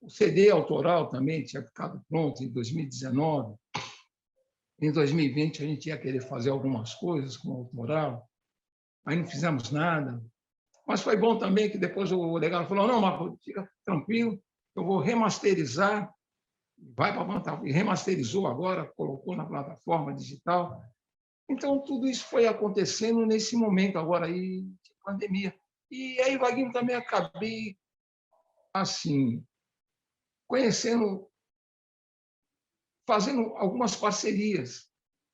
Speaker 3: o CD autoral também tinha ficado pronto em 2019, em 2020 a gente ia querer fazer algumas coisas com o autoral, aí não fizemos nada. Mas foi bom também que depois o delegado falou, não, Marco, fica tranquilo, eu vou remasterizar, vai para a plataforma, e remasterizou agora, colocou na plataforma digital. Então, tudo isso foi acontecendo nesse momento agora aí de pandemia. E aí, Vaguinho, também acabei, assim, conhecendo, fazendo algumas parcerias.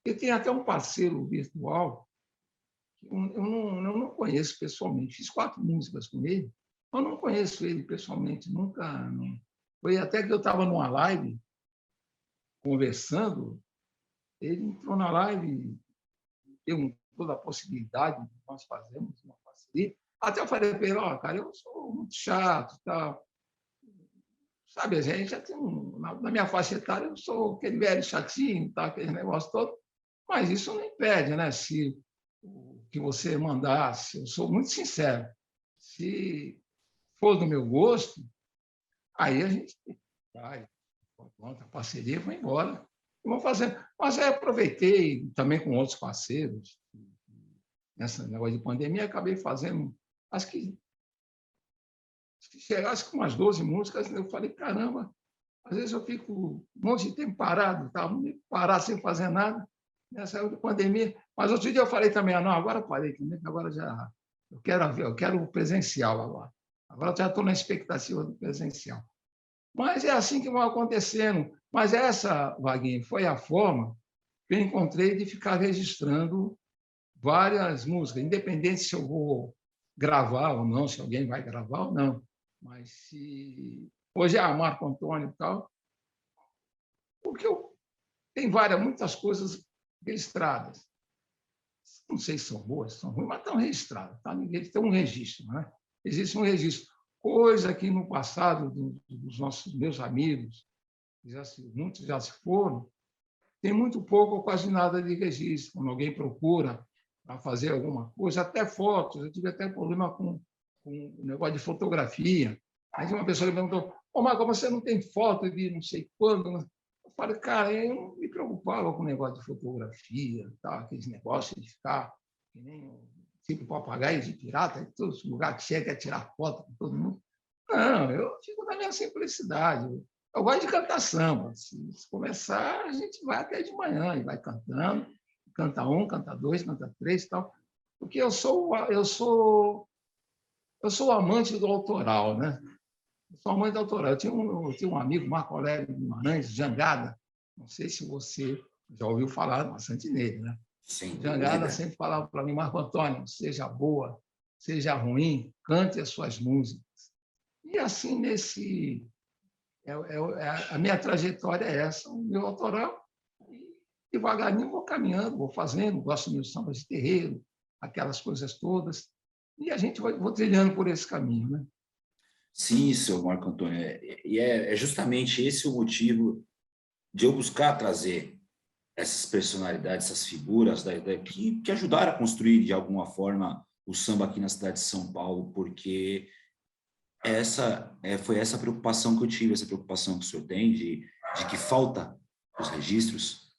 Speaker 3: Eu tenho até um parceiro virtual, eu não conheço pessoalmente. Fiz 4 músicas com ele, mas não conheço ele pessoalmente, nunca. Não. Foi até que eu estava numa live, conversando, ele entrou na live, deu toda a possibilidade de nós fazermos uma parceria. Até eu falei para ele, cara, eu sou muito chato, tal. Sabe, a gente já tem na minha faixa etária, eu sou aquele velho chatinho, tá, aquele negócio todo, mas isso não impede, né? Se o que você mandasse, eu sou muito sincero, se for do meu gosto, aí a gente vai, pronto, a parceria vai embora. Vamos fazer. Mas aí aproveitei também com outros parceiros, nessa negócio de pandemia, acabei fazendo, acho que se chegasse com umas 12 músicas, eu falei, caramba, às vezes eu fico um monte de tempo parado, tá? Parar sem fazer nada, nessa época de pandemia. Mas outro dia eu falei também, não, agora parei também, agora já eu quero o presencial agora. Agora eu já estou na expectativa do presencial. Mas é assim que vai acontecendo. Mas essa, Vaguinho, foi a forma que eu encontrei de ficar registrando várias músicas, independente se eu vou gravar ou não, se alguém vai gravar ou não. Mas se hoje é Marco Antônio e tal, porque tem muitas coisas registradas. Não sei se são boas, se são ruins, mas estão registradas. Tá? Tem um registro, né? Existe um registro. Coisa que no passado dos meus amigos, muitos já se foram, tem muito pouco ou quase nada de registro. Quando alguém procura para fazer alguma coisa, até fotos, eu tive até problema com o negócio de fotografia. Aí uma pessoa me perguntou, Marco, você não tem foto de não sei quando? Eu falei, cara, eu não me preocupava com o negócio de fotografia, tá? Aqueles negócios de ficar que nem tipo papagaio de pirata, em todos os lugares que chega, quer tirar foto com todo mundo. Não, eu fico na minha simplicidade. Eu gosto de cantar samba. Se começar, a gente vai até de manhã e vai cantando. Canta 1, canta 2, canta 3 e tal. Porque eu sou amante do autoral, né? Eu sou amante do autoral. Eu tinha um amigo, Marco Aurélio Guimarães, Jangada. Não sei se você já ouviu falar bastante nele, né?
Speaker 2: Sem
Speaker 3: Jangada
Speaker 2: dúvida.
Speaker 3: sempre falava para mim, Marco Antônio, seja boa, seja ruim, cante as suas músicas. E assim, a minha trajetória é essa, o meu autoral, e devagarinho vou caminhando, vou fazendo, gosto dos sambas de terreiro, aquelas coisas todas, e a gente vou trilhando por esse caminho, né?
Speaker 2: Sim, seu Marco Antônio, e é justamente esse o motivo de eu buscar trazer essas personalidades, essas figuras que ajudaram a construir, de alguma forma, o samba aqui na cidade de São Paulo, porque foi essa preocupação que eu tive, essa preocupação que o senhor tem de que falta os registros,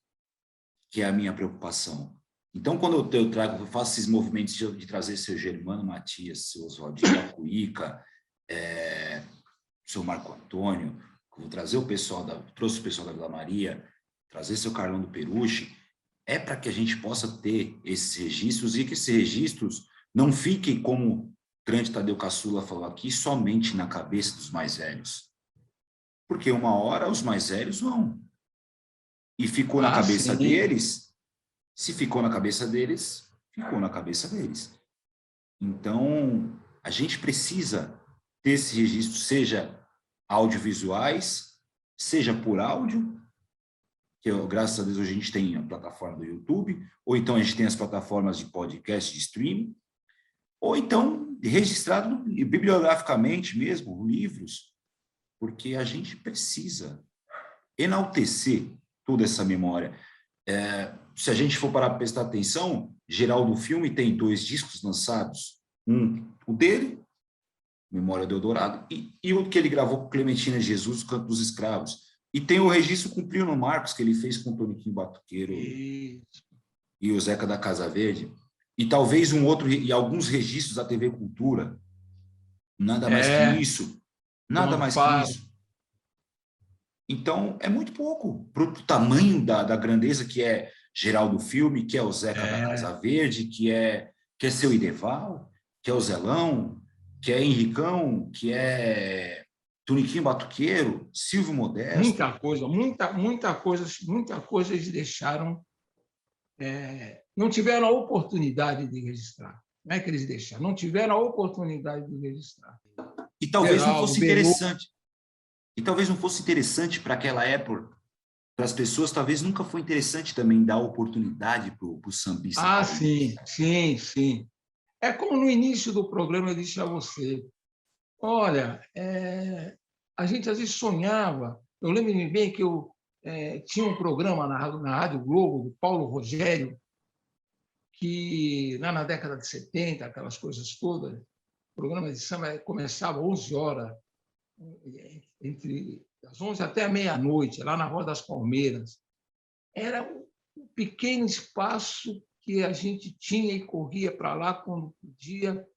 Speaker 2: que é a minha preocupação. Então, quando eu faço esses movimentos de trazer seu Germano Matias, seu Oswaldinho da Cuíca, seu Marco Antônio, vou trazer trouxe o pessoal da Vila Maria, trazer seu Carlão do Peruche, é para que a gente possa ter esses registros e que esses registros não fiquem, como o grande Tadeu Caçula falou aqui, somente na cabeça dos mais velhos. Porque uma hora os mais velhos vão. E ficou na cabeça deles, se ficou na cabeça deles, ficou na cabeça deles. Então, a gente precisa ter esse registro, seja audiovisuais, seja por áudio, que graças a Deus a gente tem a plataforma do YouTube, ou então a gente tem as plataformas de podcast, de streaming, ou então registrado bibliograficamente mesmo, livros, porque a gente precisa enaltecer toda essa memória. Se a gente for parar para prestar atenção, Geraldo Filme tem 2 discos lançados, o dele, Memória do Eldorado, e o que ele gravou com Clementina Jesus, O Canto dos Escravos. E tem o registro com o Plínio Marcos, que ele fez com o Toniquinho Batuqueiro
Speaker 3: Isso.
Speaker 2: e o Zeca da Casa Verde. E talvez um outro, e alguns registros da TV Cultura. Nada mais que isso.
Speaker 3: Do
Speaker 2: Nada mais que
Speaker 3: Amparo.
Speaker 2: isso. Então, é muito pouco para o tamanho da grandeza que é Geraldo Filme, que é o Zeca da Casa Verde, que é seu Ideval, que é o Zelão, que é Henricão, que é Toniquinho Batuqueiro, Silvio Modesto.
Speaker 3: Muita coisa eles deixaram, não tiveram a oportunidade de registrar. Não é que eles deixaram, não tiveram a oportunidade de registrar.
Speaker 2: E talvez não fosse
Speaker 3: Geraldo,
Speaker 2: interessante. E talvez não fosse interessante para aquela época, para as pessoas, talvez nunca foi interessante também dar oportunidade para o sambista.
Speaker 3: Ah, sim, sim, sim. É como no início do programa eu disse a você, olha, a gente às vezes sonhava, eu lembro-me bem que eu tinha um programa na Rádio Globo, do Paulo Rogério, que lá na década de 70, aquelas coisas todas, o programa de samba começava às 11 horas, entre as 11 até a meia-noite, lá na Rua das Palmeiras. Era um pequeno espaço que a gente tinha e corria para lá quando podia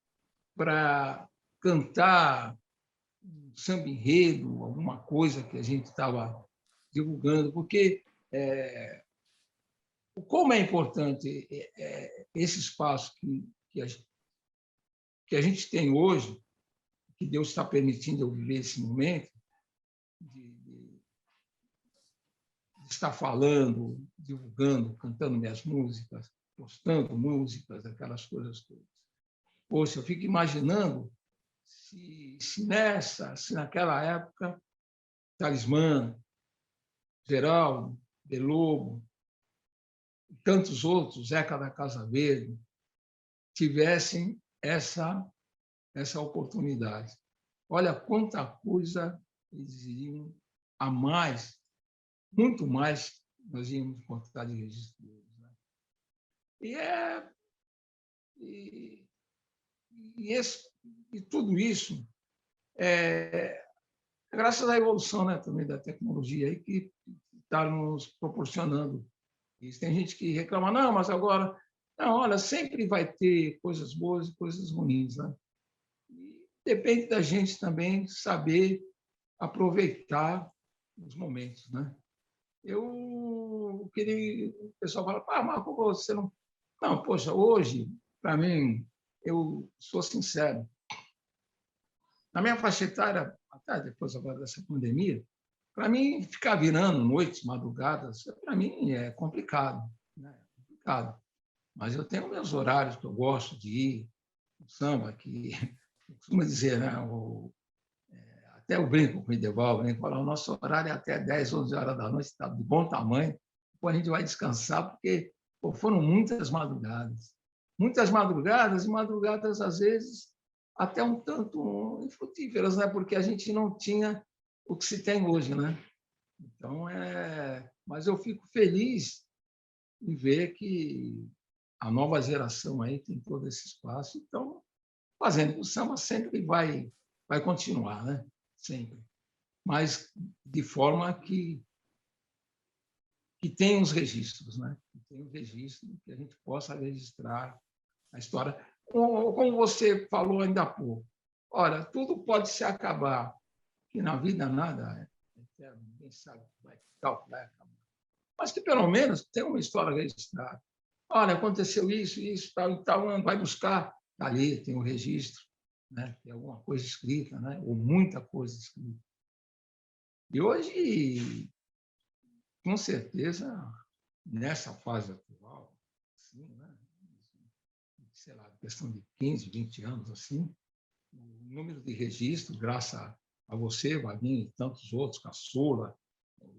Speaker 3: para cantar um samba enredo, alguma coisa que a gente estava divulgando, porque como é importante esse espaço que a gente tem hoje, que Deus está permitindo eu viver esse momento, de estar falando, divulgando, cantando minhas músicas, postando músicas, aquelas coisas todas. Poxa, eu fico imaginando se naquela época, Talismã, Geraldo, Belobo, e tantos outros, Zeca da Casa Verde, tivessem essa oportunidade. Olha quanta coisa eles iriam a mais, muito mais, nós íamos contar de registro deles. Né? E tudo isso graças à evolução, né, também da tecnologia aí, que está nos proporcionando isso. Tem gente que reclama, não, mas agora... Não, olha, sempre vai ter coisas boas e coisas ruins. Né? E depende da gente também saber aproveitar os momentos. Né? Eu queria... O pessoal fala, Marco, você não... Não, poxa, hoje, para mim, eu sou sincero, na minha faixa etária, até depois agora dessa pandemia, para mim, ficar virando noites, madrugadas, para mim é complicado. Né? É complicado. Mas eu tenho meus horários que eu gosto de ir, o samba, que eu costumo dizer, né? Até eu brinco com o Ideval, o nosso horário é até 10, 11 horas da noite, está de bom tamanho, depois a gente vai descansar, porque foram muitas madrugadas. Muitas madrugadas, e madrugadas, às vezes, até um tanto infrutíferas, né? Porque a gente não tinha o que se tem hoje. Né? Então, mas eu fico feliz em ver que a nova geração aí tem todo esse espaço, então, fazendo o samba sempre vai continuar, né? Sempre. Mas de forma que tem os registros, né? Que tem um registro que a gente possa registrar a história. Como você falou ainda há pouco, olha, tudo pode se acabar, que na vida nada é eterno, ninguém sabe o que vai acabar. Mas que pelo menos tem uma história registrada. Olha, aconteceu isso, tal e tal, vai buscar, está ali, tem um registro, né? Tem alguma coisa escrita, né? Ou muita coisa escrita. E hoje, com certeza, nessa fase atual, assim, né? Sei lá, questão de 15, 20 anos, assim, o número de registros, graças a você, Vaguinho, e tantos outros, Caçula,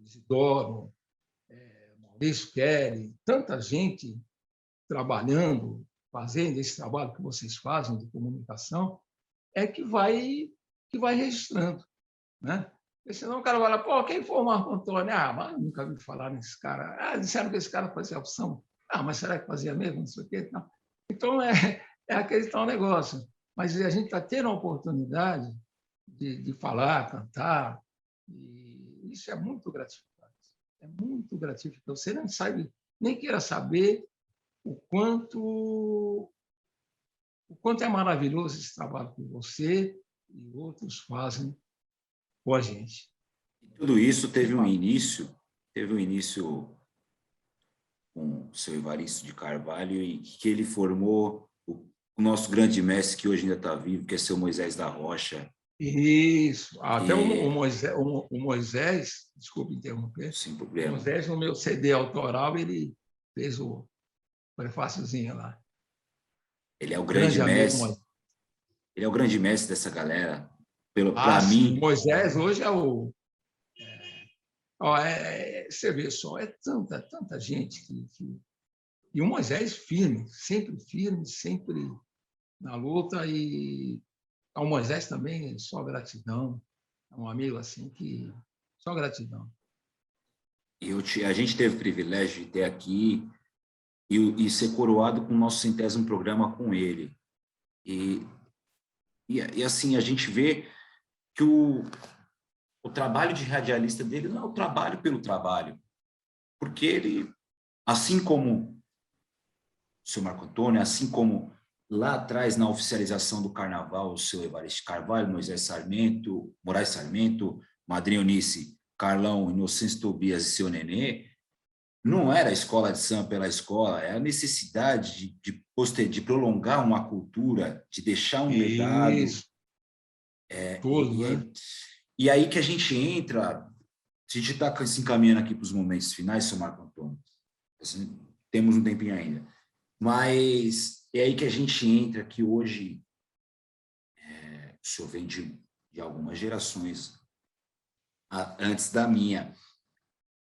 Speaker 3: Isidoro, Maurício Kelly, tanta gente trabalhando, fazendo esse trabalho que vocês fazem de comunicação, é que vai registrando. Né? Porque senão o cara vai lá, pô, quem foi o Marco Antônio? Mas nunca vi falar nesse cara. Disseram que esse cara fazia opção. Mas será que fazia mesmo? Não sei o quê. Não. Então, é aquele tal negócio. Mas a gente está tendo a oportunidade de falar, cantar, e isso é muito gratificante. É muito gratificante. Você não sabe, nem queira saber o quanto é maravilhoso esse trabalho que você e outros fazem com a gente.
Speaker 2: Tudo isso teve um início com o seu Evaristo de Carvalho, e que ele formou o nosso grande mestre, que hoje ainda está vivo, que é seu Moisés da Rocha.
Speaker 3: Isso. Até
Speaker 2: E,
Speaker 3: o Moisés, desculpe interromper,
Speaker 2: sem
Speaker 3: o
Speaker 2: problema.
Speaker 3: Moisés, no meu CD autoral, ele fez o prefáciozinho lá.
Speaker 2: Ele é o grande
Speaker 3: Grande amigo
Speaker 2: mestre.
Speaker 3: Moisés.
Speaker 2: Ele é o grande mestre dessa galera.
Speaker 3: Ah,
Speaker 2: Para
Speaker 3: sim, o
Speaker 2: mim,
Speaker 3: Moisés hoje é o... você vê só, é tanta gente que... E o Moisés firme, sempre na luta. E ao Moisés também, só gratidão. É um amigo assim que... Só gratidão.
Speaker 2: a gente teve o privilégio de ter aqui e ser coroado com o nosso 100º programa com ele. E assim, a gente vê que o trabalho de radialista dele não é o trabalho pelo trabalho, porque ele, assim como o seu Marco Antônio, assim como lá atrás, na oficialização do Carnaval, o seu Evaristo Carvalho, Moisés Sarmento, Moraes Sarmento, Madrinha Eunice, Carlão, Inocêncio Tobias e seu Nenê, não era a escola de samba pela escola, é a necessidade de prolongar uma cultura, de deixar um legado.
Speaker 3: Isso, tudo, né?
Speaker 2: E aí que a gente entra, a gente está se encaminhando aqui para os momentos finais, seu Marco Antônio, assim, temos um tempinho ainda, mas é aí que a gente entra, que hoje o senhor vem de algumas gerações antes da minha,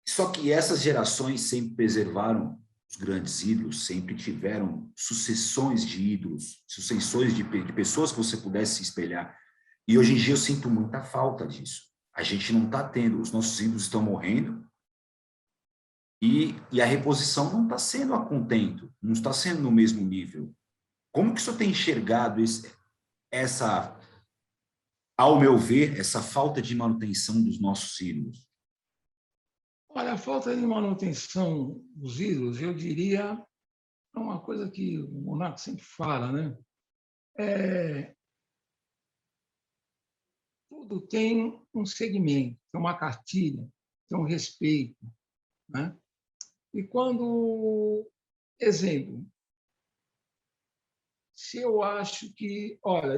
Speaker 2: só que essas gerações sempre preservaram os grandes ídolos, sempre tiveram sucessões de ídolos, sucessões de pessoas que você pudesse se espelhar. E hoje em dia eu sinto muita falta disso. A gente não está tendo, os nossos ídolos estão morrendo e a reposição não está sendo a contento, não está sendo no mesmo nível. Como que o senhor tem enxergado ao meu ver, essa falta de manutenção dos nossos ídolos?
Speaker 3: Olha, a falta de manutenção dos ídolos, eu diria, é uma coisa que o Monarca sempre fala, né? Tudo tem um segmento, tem uma cartilha, tem um respeito, né? E quando, exemplo, se eu acho que, olha,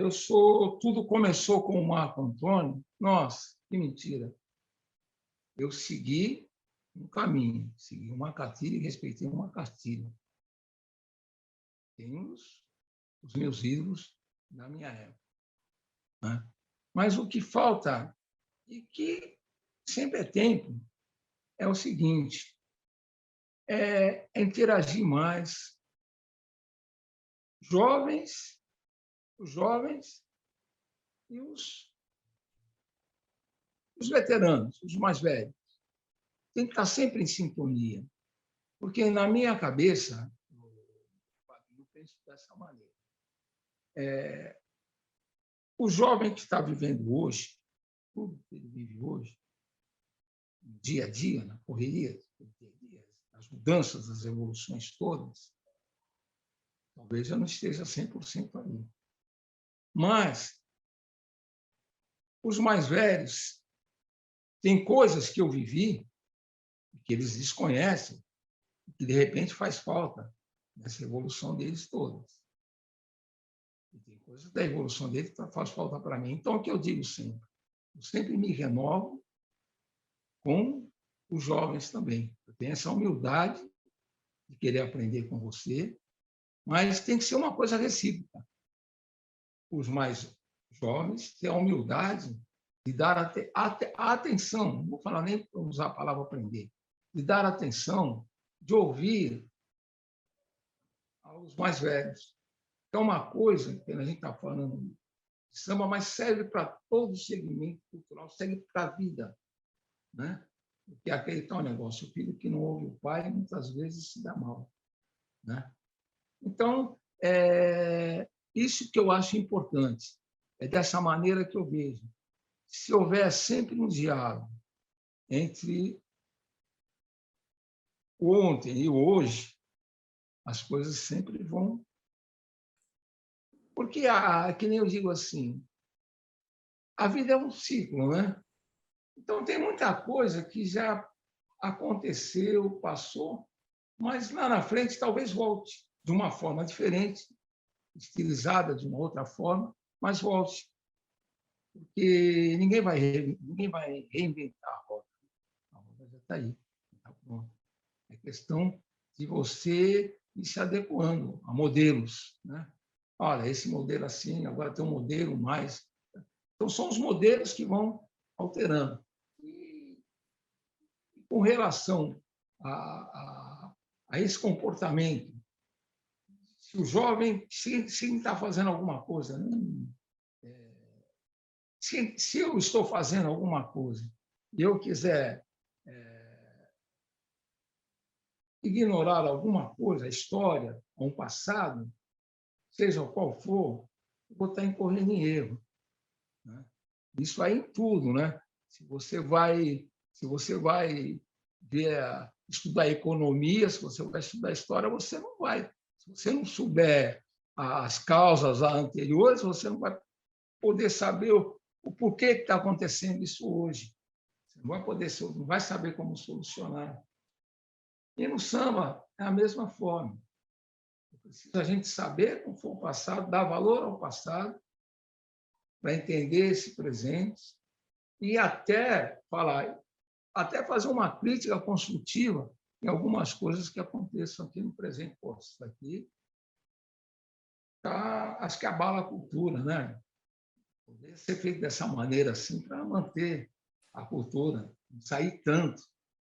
Speaker 3: tudo começou com o Marco Antônio, nossa, que mentira. Eu segui um caminho, segui uma cartilha e respeitei uma cartilha. Tenho os meus ídolos da minha época, né? Mas o que falta, e que sempre é tempo, é o seguinte: é interagir mais. Os jovens e os veteranos, os mais velhos. Tem que estar sempre em sintonia. Porque, na minha cabeça, eu penso dessa maneira. O jovem que está vivendo hoje, tudo que ele vive hoje, no dia a dia, na correria, as mudanças, as evoluções todas, talvez já não esteja 100% ali. Mas os mais velhos têm coisas que eu vivi, que eles desconhecem, que de repente faz falta nessa evolução deles todas. E tem coisas da evolução deles que faz falta para mim. Então, o que eu digo sempre? Eu sempre me renovo com os jovens também. Eu tenho essa humildade de querer aprender com você, mas tem que ser uma coisa recíproca. Os mais jovens têm a humildade de dar atenção, não vou falar nem para usar a palavra aprender, de dar atenção, de ouvir aos mais velhos. É uma coisa que a gente está falando de samba, mas serve para todo o segmento cultural, serve para a vida, né? Porque aquele tal negócio, o filho que não ouve o pai, muitas vezes se dá mal, né? Então, isso que eu acho importante, é dessa maneira que eu vejo. Se houver sempre um diálogo entre o ontem e o hoje, as coisas sempre vão... Porque, que nem eu digo assim, a vida é um ciclo, né? Então, tem muita coisa que já aconteceu, passou, mas lá na frente talvez volte de uma forma diferente, estilizada de uma outra forma, mas volte. Porque ninguém vai reinventar a roda. A roda já está aí. Tá bom. É questão de você ir se adequando a modelos, né? Olha, esse modelo assim, agora tem um modelo mais... Então, são os modelos que vão alterando. E com relação a esse comportamento, se o jovem se está fazendo alguma coisa, se eu estou fazendo alguma coisa e eu quiser ignorar alguma coisa, a história, ou um passado, seja qual for, eu vou estar incorrendo em erro, né? Isso aí em tudo, né? Se você vai estudar economia, se você vai estudar história, você não vai. Se você não souber as causas anteriores, você não vai poder saber o porquê que está acontecendo isso hoje. Você não vai saber como solucionar. E no samba é a mesma forma. Precisa a gente saber como foi o passado, dar valor ao passado, para entender esse presente e até fazer uma crítica construtiva em algumas coisas que aconteçam aqui no presente. Pô, isso daqui acho que abala a cultura, né? Poder ser feito dessa maneira assim para manter a cultura, não sair tanto,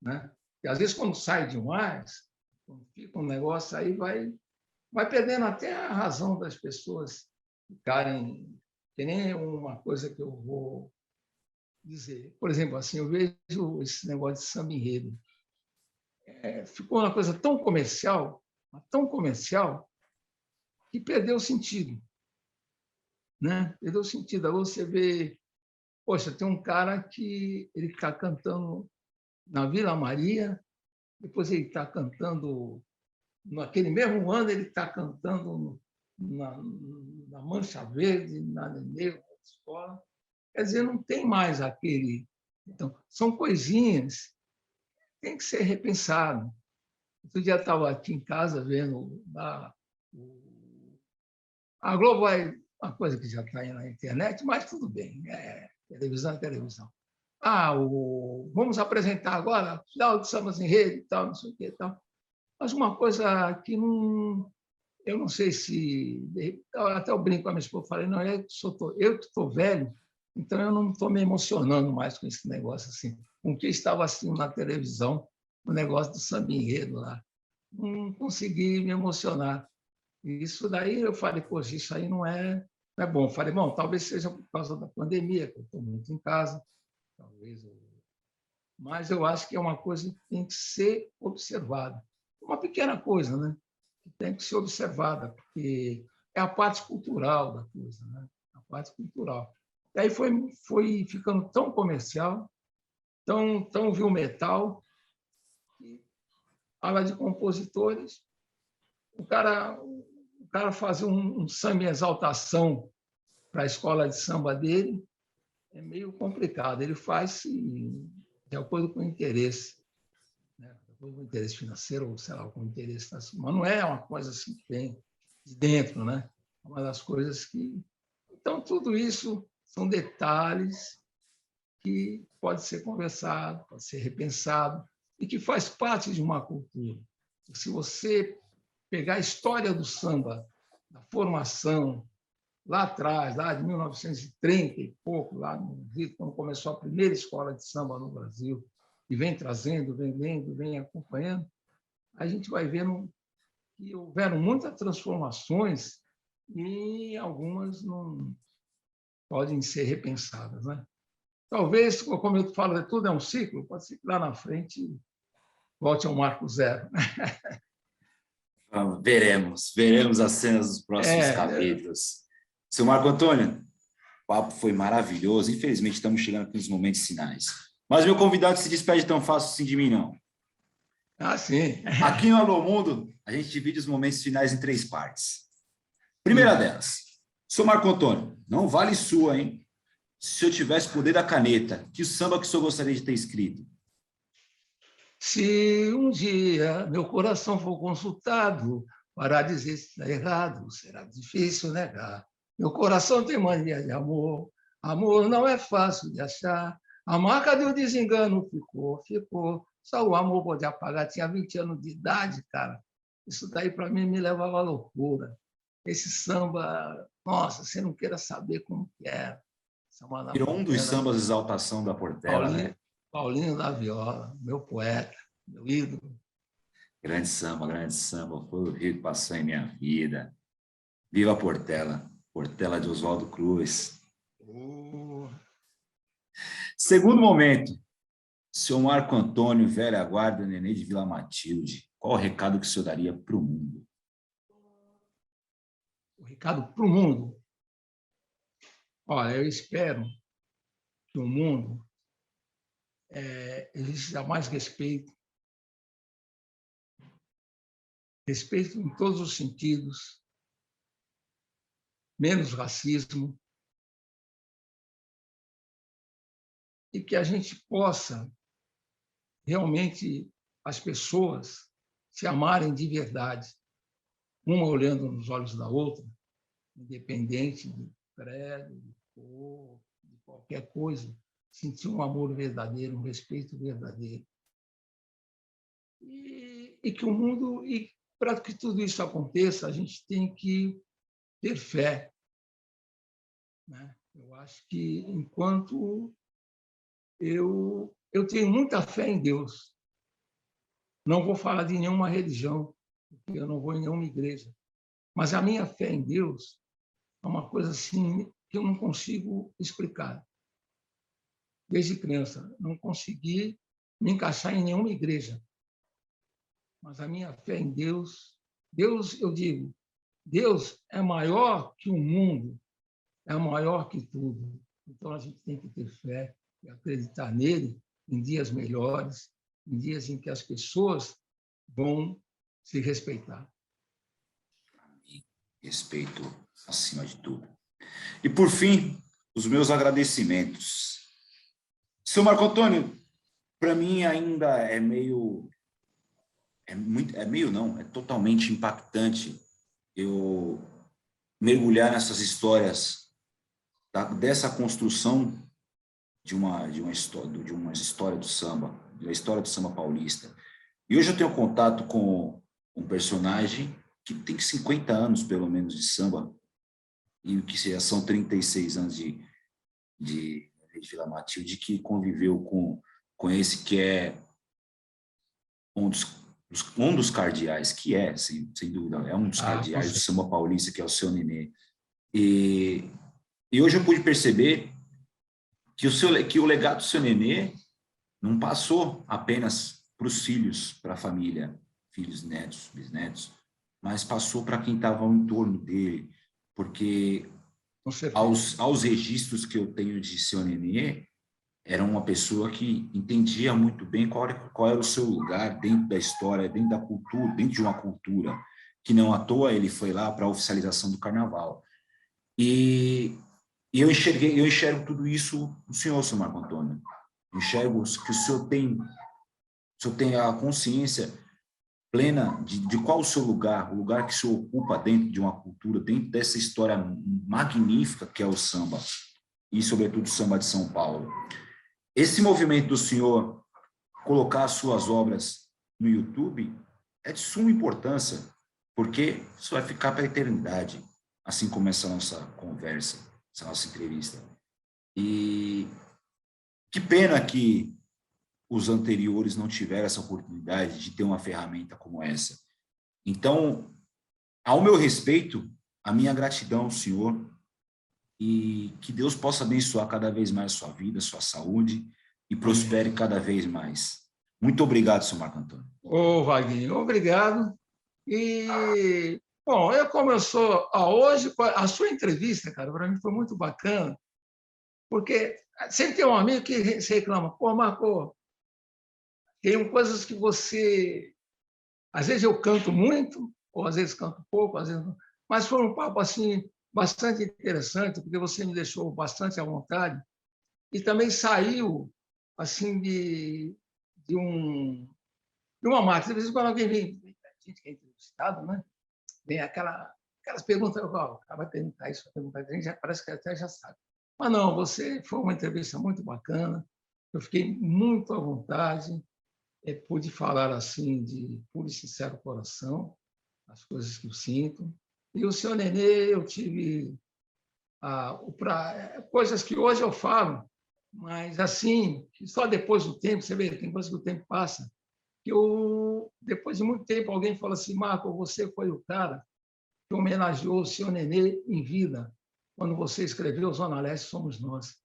Speaker 3: né? E às vezes quando sai demais, quando fica um negócio aí vai perdendo até a razão das pessoas ficarem... Que nem uma coisa que eu vou dizer. Por exemplo, assim, eu vejo esse negócio de samba enredo. Ficou uma coisa tão comercial, que perdeu o sentido, né? Perdeu o sentido. Aí você vê, poxa, tem um cara que ele está cantando na Vila Maria, depois ele está cantando, naquele mesmo ano, ele está cantando na Mancha Verde, na Nenê, na escola. Quer dizer, não tem mais aquele... Então, são coisinhas que têm que ser repensadas. Outro dia eu estava aqui em casa vendo a Globo, uma coisa que já está aí na internet, mas tudo bem, televisão é televisão. Vamos apresentar agora, final de sambas em rede e tal, não sei o que e tal. Mas uma coisa que eu não sei se... Até eu brinco com a minha esposa, falei, não, eu que estou velho, então eu não estou me emocionando mais com esse negócio assim, com o que estava assistindo na televisão, o negócio do samba enredo lá. Não consegui me emocionar. E isso daí eu falei, poxa, isso aí não é bom. Eu falei, bom, talvez seja por causa da pandemia, que eu estou muito em casa, mas eu acho que é uma coisa que tem que ser observada. Uma pequena coisa, né? Que tem que ser observada, porque é a parte cultural da coisa, né? A parte cultural. E aí foi ficando tão comercial, tão viu metal, que fala de compositores, o cara fazer um samba em exaltação para a escola de samba dele é meio complicado. Ele faz de acordo com o interesse, né? De acordo com o interesse financeiro, ou sei lá, com o interesse... Mas não é uma coisa assim que vem de dentro, né? É uma das coisas que... Então, tudo isso são detalhes que pode ser conversado, pode ser repensado e que faz parte de uma cultura. Se você pegar a história do samba, da formação, lá atrás, lá de 1930 e pouco, lá no Rio, quando começou a primeira escola de samba no Brasil, e vem trazendo, vem lendo, vem acompanhando, a gente vai vendo que houveram muitas transformações e algumas não podem ser repensadas, né? Talvez, como eu falo, tudo é um ciclo, pode ser que lá na frente volte ao marco zero.
Speaker 2: Veremos as cenas dos próximos capítulos. Seu Marco Antônio, o papo foi maravilhoso. Infelizmente, estamos chegando aqui nos momentos finais. Mas meu convidado se despede tão fácil assim de mim, não.
Speaker 3: Ah, sim.
Speaker 2: Aqui no Alô Mundo, a gente divide os momentos finais em 3 partes. Primeira delas, seu Marco Antônio, não vale sua, hein? Se eu tivesse poder da caneta, que samba que o senhor gostaria de ter escrito?
Speaker 3: Se um dia meu coração for consultado para dizer se está errado, será difícil negar. Meu coração tem mania de amor, amor não é fácil de achar. A marca do desengano ficou, ficou. Só o amor pode apagar. Tinha 20 anos de idade, cara. Isso daí para mim me levava à loucura. Esse samba, nossa, você não queira saber como que é. Samba da
Speaker 2: Virou um dos
Speaker 3: Portela,
Speaker 2: sambas Exaltação da Portela,
Speaker 3: Paulinho,
Speaker 2: né?
Speaker 3: Paulinho da Viola, meu poeta, meu ídolo.
Speaker 2: Grande samba, foi o rio que passou em minha vida. Viva a Portela, Portela de Oswaldo Cruz.
Speaker 3: Oh,
Speaker 2: Segundo momento, seu Marco Antônio, velha guarda, nenê de Vila Matilde, qual o recado que o senhor daria para o mundo?
Speaker 3: o recado para o mundo. Olha, eu espero que o mundo exista mais respeito, respeito em todos os sentidos, menos racismo, e que a gente possa realmente as pessoas se amarem de verdade, uma olhando nos olhos da outra, independente de credo, de cor, de qualquer coisa, sentir um amor verdadeiro, um respeito verdadeiro. E que o mundo, e para que tudo isso aconteça, a gente tem que ter fé. Né? Eu acho que enquanto eu tenho muita fé em Deus, não vou falar de nenhuma religião, porque eu não vou em nenhuma igreja, mas a minha fé em Deus é uma coisa assim que eu não consigo explicar. Desde criança, não consegui me encaixar em nenhuma igreja, mas a minha fé em Deus, Deus, eu digo, Deus é maior que o mundo, é maior que tudo. Então a gente tem que ter fé e acreditar nele em dias melhores, em dias em que as pessoas vão se respeitar.
Speaker 2: Respeito acima de tudo. E por fim, os meus agradecimentos. Seu Marco Antônio, para mim ainda é totalmente impactante eu mergulhar nessas histórias dessa construção de uma história do samba, da história do samba paulista. E hoje eu tenho contato com um personagem que tem 50 anos, pelo menos, de samba, e que já são 36 anos de Vila Matilde, que conviveu com esse que é um dos cardeais, que é, sem dúvida, é um dos cardeais do samba paulista, que é o seu Nenê. E hoje eu pude perceber que o legado do seu Nenê não passou apenas para os filhos, para a família, filhos, netos, bisnetos, mas passou para quem estava em torno dele, porque aos registros que eu tenho de seu Nenê, era uma pessoa que entendia muito bem qual era o seu lugar dentro da história, dentro da cultura, dentro de uma cultura, que não à toa ele foi lá para a oficialização do carnaval. E eu enxergo tudo isso no senhor, seu Marco Antônio. Eu enxergo que o senhor tem a consciência plena de qual o seu lugar, o lugar que o senhor ocupa dentro de uma cultura, dentro dessa história magnífica que é o samba, e sobretudo o samba de São Paulo. Esse movimento do senhor colocar as suas obras no YouTube é de suma importância, porque isso vai ficar para a eternidade, assim como essa nossa conversa, essa nossa entrevista. E que pena que os anteriores não tiveram essa oportunidade de ter uma ferramenta como essa. Então, ao meu respeito, a minha gratidão ao senhor, e que Deus possa abençoar cada vez mais a sua vida, a sua saúde, e prospere cada vez mais. Muito obrigado, senhor Marco Antônio.
Speaker 3: Ô, Vaguinho, obrigado. E, bom, hoje, a sua entrevista, cara, para mim foi muito bacana, Porque sempre tem um amigo que se reclama, pô, Marco, tem coisas que você... Às vezes eu canto muito, ou às vezes canto pouco, às vezes não. Mas foi um papo assim, bastante interessante, porque você me deixou bastante à vontade e também saiu assim de uma máquina. De vez em quando alguém vem, a gente que é entrevistado, né? Vem aquelas perguntas, o cara vai perguntar isso, vai perguntar isso, a gente parece que até já sabe. Mas não, você foi uma entrevista muito bacana, eu fiquei muito à vontade, pude falar assim de puro e sincero coração, as coisas que eu sinto. E o seu Nenê, eu tive coisas que hoje eu falo, mas assim, só depois do tempo, você vê, tem coisas que o tempo passa, que depois de muito tempo alguém fala assim, Marco, você foi o cara que homenageou o seu Nenê em vida, quando você escreveu Zona Leste Somos Nós.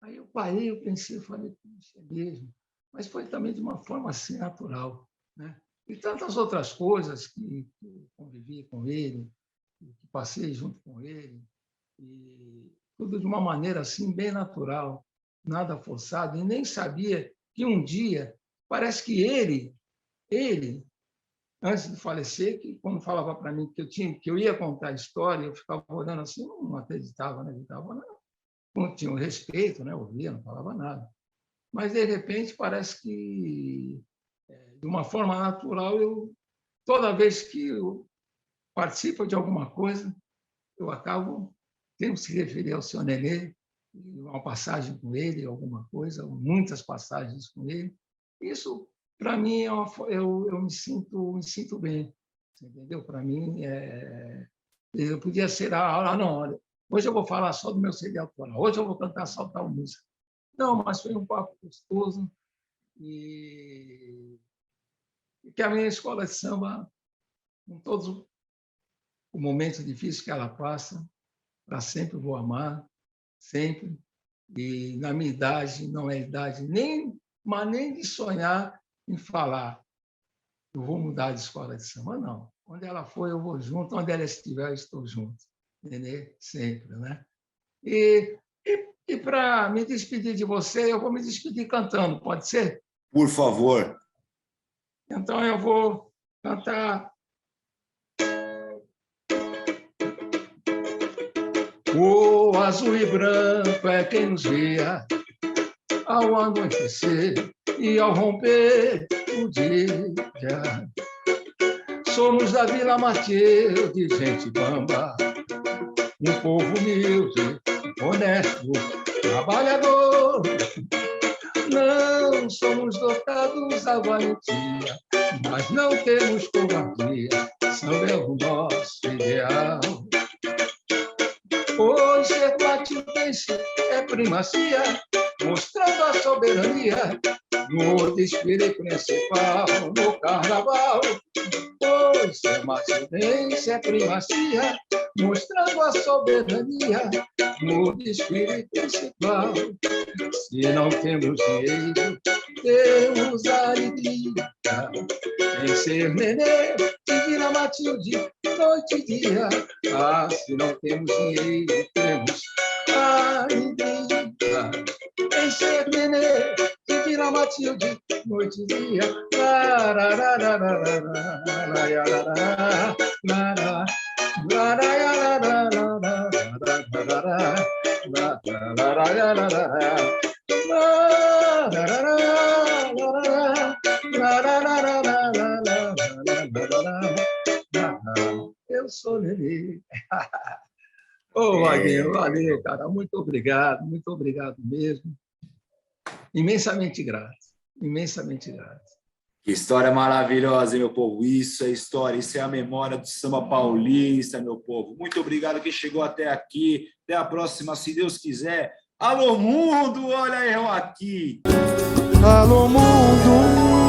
Speaker 3: Aí eu parei, eu pensei, eu falei, puxa, é mesmo. Mas foi também de uma forma assim natural, né? E tantas outras coisas que eu convivi com ele, que passei junto com ele, e tudo de uma maneira assim bem natural, nada forçado, e nem sabia que um dia, parece que ele antes de falecer, que quando falava para mim que eu ia contar a história, eu ficava olhando assim, não acreditava, né? Não tinha um respeito, né? Ouvia, não falava nada. Mas, de repente, parece que, de uma forma natural, toda vez que eu participo de alguma coisa, eu acabo tendo que se referir ao seu Nenê, uma passagem com ele, alguma coisa, muitas passagens com ele. Isso, para mim, eu me sinto bem, entendeu? Para mim, eu podia ser, não, olha, hoje eu vou falar só do meu CD autoral, hoje eu vou cantar só tal música. Não, mas foi um papo gostoso e que a minha escola de samba, com todos os momentos difíceis que ela passa, para sempre vou amar, sempre. E na minha idade, não é idade mas nem de sonhar em falar, eu vou mudar de escola de samba, não. Onde ela for, eu vou junto, onde ela estiver, eu estou junto. Entendeu? Sempre, né? E para me despedir de você, eu vou me despedir cantando, pode ser?
Speaker 2: Por favor.
Speaker 3: Então eu vou cantar. O azul e branco é quem nos via ao anoitecer e ao romper o dia. Somos da Vila Matilde, gente bamba, um povo humilde, honesto, trabalhador. Não somos dotados da valentia, mas não temos covardia, samba é o nosso ideal. Pois ser matildense é primacia, mostrando a soberania no desfile principal, no carnaval. Pois ser matildense é primacia, mostrando a soberania no desfile principal. Se não temos dinheiro, temos alegria em ser Nenê de Vila Matilde, noite e dia. Ah, se não temos dinheiro, temos alegria em ser Nenê de Vila Matilde, noite e dia. Eu sou Nenê. Ô, Vaguinho, valeu, cara. Muito obrigado mesmo. Imensamente grato, imensamente grato.
Speaker 2: Que história maravilhosa, hein, meu povo? Isso é história, isso é a memória do samba paulista, meu povo. Muito obrigado que chegou até aqui. Até a próxima, se Deus quiser. Alô, mundo! Olha eu aqui!
Speaker 1: Alô, mundo!